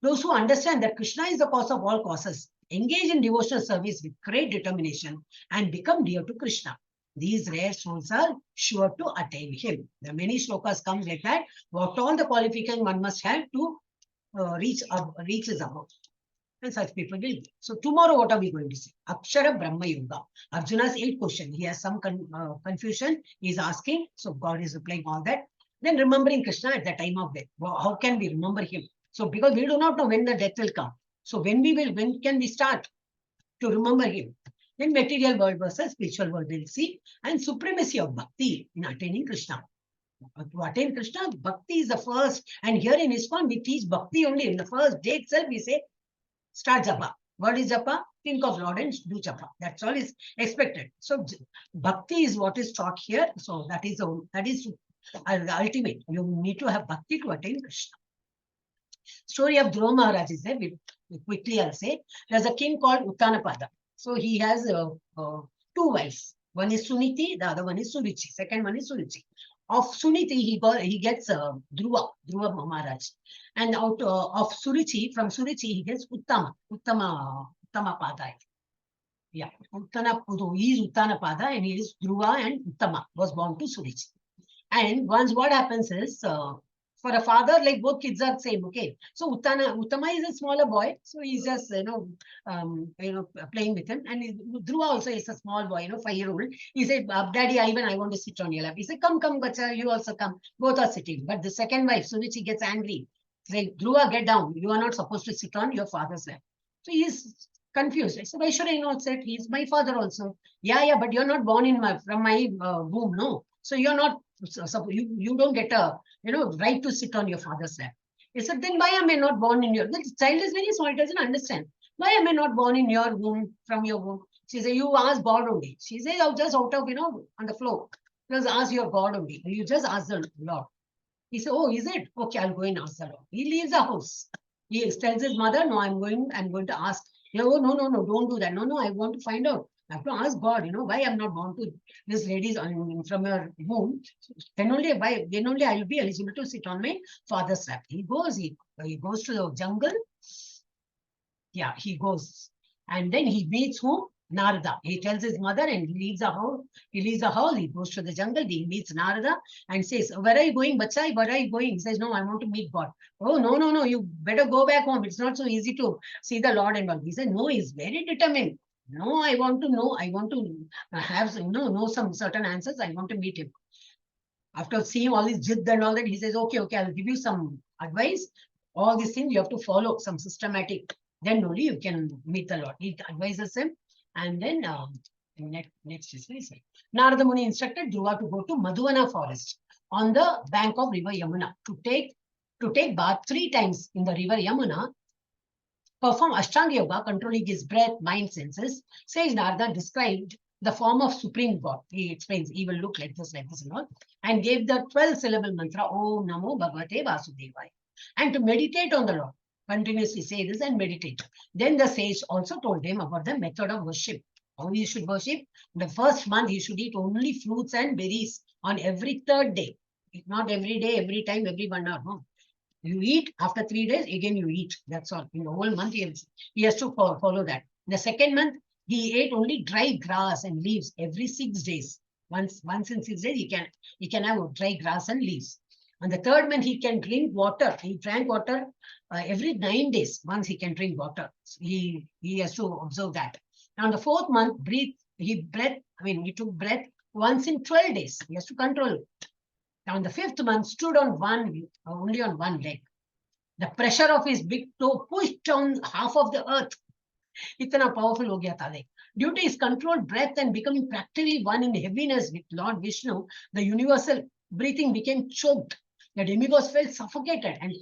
those who understand that Krishna is the cause of all causes, engage in devotional service with great determination and become dear to Krishna. These rare souls are sure to attain him. The many shlokas come like that. What all the qualification one must have to reach his above. And such people will be. So tomorrow, what are we going to see? Akshara Brahma Yoga. Arjuna's 8th question. He has some confusion. He is asking. So God is replying all that. Then remembering Krishna at the time of death. How can we remember him? So because we do not know when the death will come. So when can we start to remember him? Then material world versus spiritual world we'll see. And supremacy of bhakti in attaining Krishna. To attain Krishna, bhakti is the first. And here in ISKCON, we teach bhakti only. In the first day itself, we say, start japa. What is japa? Think of Lord and do japa. That's all is expected. So bhakti is what is taught here. So that is the ultimate. You need to have bhakti to attain Krishna. Story of Dhruva Maharaj is there. Quickly I'll say. There's a king called Uttanapada. So he has 2 wives. One is Suniti, the other one is Surichi. Second one is Surichi. Of Suniti, he gets Dhruva Maharaj. And out of Surichi, from Surichi, he gets Uttama Pada. Yeah, he is Uttanapada and he is Dhruva and Uttama was born to Surichi. And once what happens is, for a father, like both kids are same, okay. So Uttama is a smaller boy, so he's just playing with him. And Dhruva also is a small boy, 5-year-old. He said, "Daddy, I want to sit on your lap." He said, "Come, bacha, you also come." Both are sitting. But the second wife, Sunichi, gets angry. Say, "Dhruva, get down. You are not supposed to sit on your father's lap." So he is confused. I said, "Why should I not sit? He's my father also." Yeah, but you're not born from my womb, no. So you're not. So you don't get a right to sit on your father's lap. He said, "Then why am I not born in your?" The child is very small; it doesn't understand. Why am I not born in your womb, from your womb? She said, "You ask God only." She said, "I'll just out of on the floor. Just ask your God only. You just ask the Lord." He said, "Oh, is it? Okay, I'll go and ask the Lord." He leaves the house. He tells his mother, no, I'm going to ask. Oh, no, don't do that. No, I want to find out. I have to ask God, why I'm not born to this lady's from your womb. Then only I will be eligible to sit on my father's lap. He goes to the jungle. Yeah, he goes. And then he meets who? Narada. He tells his mother and he leaves the house. He goes to the jungle. He meets Narada and says, where are you going, Bachai? Where are you going? He says, no, I want to meet God. Oh, no, you better go back home. It's not so easy to see the Lord and all. He said, no, he's very determined. No, I want to know. I want to have, know some certain answers. I want to meet him. After seeing all this jid and all that, he says, okay, I'll give you some advice. All these things you have to follow, some systematic. Then only you can meet the Lord. He advises him. And then next is Narada Muni instructed Dhruva to go to Madhuvana forest on the bank of river Yamuna to take bath 3 times in the river Yamuna, perform Ashtanga Yoga, controlling his breath, mind, senses. Says Narada described the form of Supreme God. He explains he will look like this and all, and gave the 12-syllable mantra, Om Namo Bhagavate Vasudevaya, and to meditate on the Lord. Continuously say this and meditate. Then the sage also told him about the method of worship. How he should worship. The first month he should eat only fruits and berries on every 3rd day. Not every day, every time, every 1 hour. No. You eat, after 3 days, again you eat. That's all. In the whole month he has to follow that. In the 2nd month, he ate only dry grass and leaves every 6 days. Once in 6 days, he can have dry grass and leaves. On the 3rd month, he can drink water. He drank water every 9 days. Once he can drink water. He has to observe that. Now, on the 4th month, he took breath once in 12 days. He has to control it. Now, on the 5th month, stood on only on one leg. The pressure of his big toe pushed down half of the earth. Itna powerful ho gaya tha. Due to his controlled breath and becoming practically one in heaviness with Lord Vishnu, the universal breathing became choked. The demigods felt suffocated and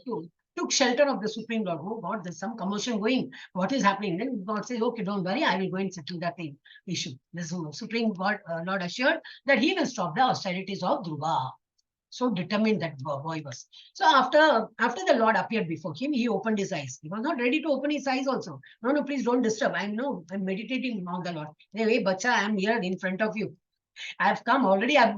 took shelter of the Supreme Lord. Oh God, there's some commotion going. What is happening? Then God says, okay, don't worry, I will go and settle that issue. The Supreme God, Lord assured that he will stop the austerities of Dhruva. So determined that boy was. So after the Lord appeared before him, he opened his eyes. He was not ready to open his eyes also. No, please don't disturb. I'm meditating on the Lord. Hey, bacha, I'm here in front of you. I've come already. I'm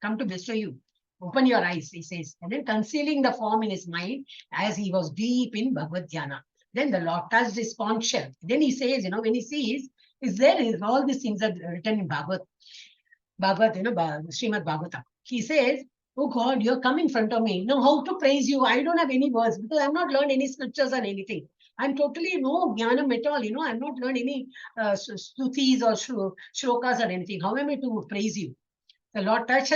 come to bestow you. Open your eyes, he says. And then concealing the form in his mind as he was deep in Bhagavad Dhyana. Then the Lord touched his conch shell. Then he says, when he sees, all these things are written in Bhagavad, Srimad Bhagavatam. He says, oh God, you're come in front of me. Now how to praise you? I don't have any words because I've not learned any scriptures or anything. I'm totally no jnanam at all. I've not learned any stutis or shlokas or anything. How am I to praise you? The Lord touched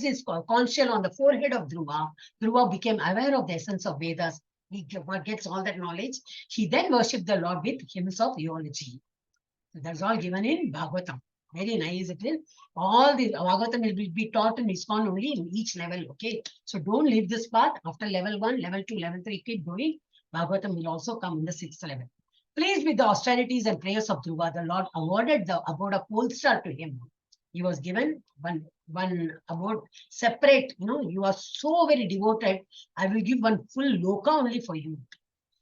his conch shell on the forehead of Dhruva. Dhruva became aware of the essence of Vedas. He gets all that knowledge. He then worshipped the Lord with hymns of eulogy. So that's all given in Bhagavatam. Very nice it is. All the Bhagavatam will be taught in ISKCON only in each level. Okay. So don't leave this path. After level 1, level 2, level 3, keep going. Bhagavatam will also come in the 6th level. Pleased with the austerities and prayers of Dhruva, the Lord awarded the abode of Polestar to him. He was given one abode separate. You are so very devoted. I will give one full loka only for you.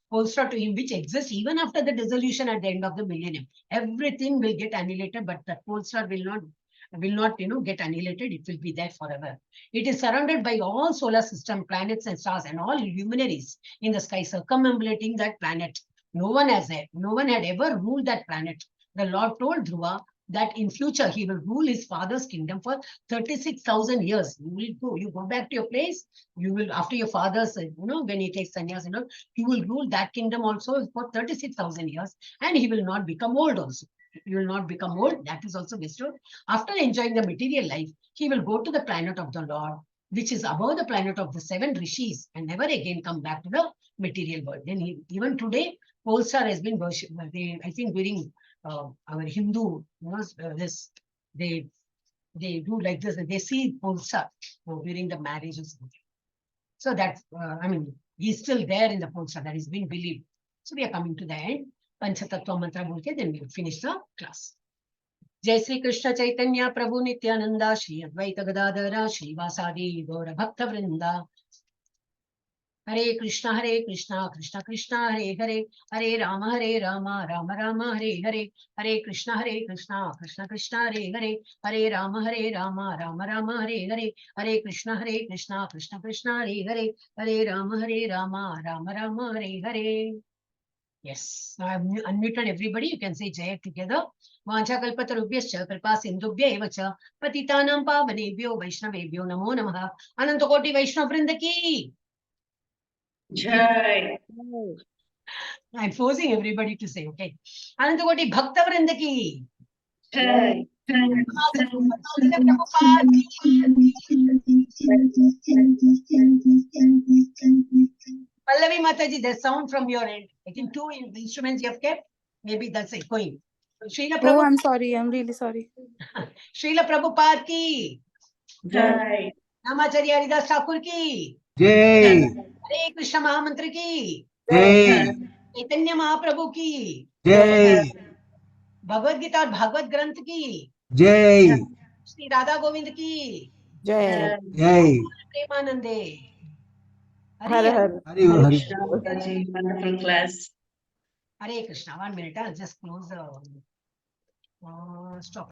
Polestar to him, which exists even after the dissolution at the end of the millennium. Everything will get annihilated, but that Polestar will not get annihilated. It will be there forever. It is surrounded by all solar system, planets and stars, and all luminaries in the sky circumambulating that planet. No one had ever ruled that planet. The Lord told Dhruva that in future he will rule his father's kingdom for 36,000 years. You go back to your place. You will, after your father's, when he takes sannyas, you will rule that kingdom also for 36,000 years, and he will not become old also. He will not become old. That is also bestowed. After enjoying the material life, he will go to the planet of the Lord, which is above the planet of the 7 rishis, and never again come back to the material world. Then even today, Polestar has been worshipped. I think during our Hindu, they do like this. They see Polestar during the marriage or something. So that's, he's still there in the Polestar. That is being believed. So we are coming to the end. Panchatattva mantra bolke, then we will finish the class. Jai Sri Krishna Chaitanya Prabhu Nityananda Shri Advaita Gadadhara Shri Vasadi Gaura Bhakta Vrinda Hare Krishna, Krishna Krishna, Hare Rama, Rama Rama, Hare Krishna, Krishna Krishna, Hare Rama, Rama Rama, Hare Krishna, Krishna Krishna, Hare Rama, Rama Rama, Hare. Yes, now I've unmuted everybody. You can say Jaya together. Vancha kalpatarubhyascha kalpa sindhubhya eva cha patitanam pavanebhyo vaishnavebhyo namo namaha. Anantakoti Vaishnava Vrinda ki. Jai. I'm forcing everybody to say, okay. Anantakoti Bhakta Vrinda ki. Jai. Lalitha Prabhupada ki. Pallavi Mathaji, there's sound from your end. I think two instruments you have kept. Maybe that's echoing. Srila Oh, Prabhupada. I'm sorry. I'm really sorry. Srila Prabhupada ki. Jai. Namacharya Haridas Thakur ki. Jai. Hare Krishna Mahamantra ki. Jai. Chaitanya Mahaprabhu की. Jai. Bhagavad Gita और भागवत ग्रंथ की. Jai. Shri Radha Govind की. Jai. Jai. Premanande. Har Har. Hari Hare Hari. Krishna, Mathaji. Wonderful class. Hare Krishna. 1 minute. I'll just close the stop.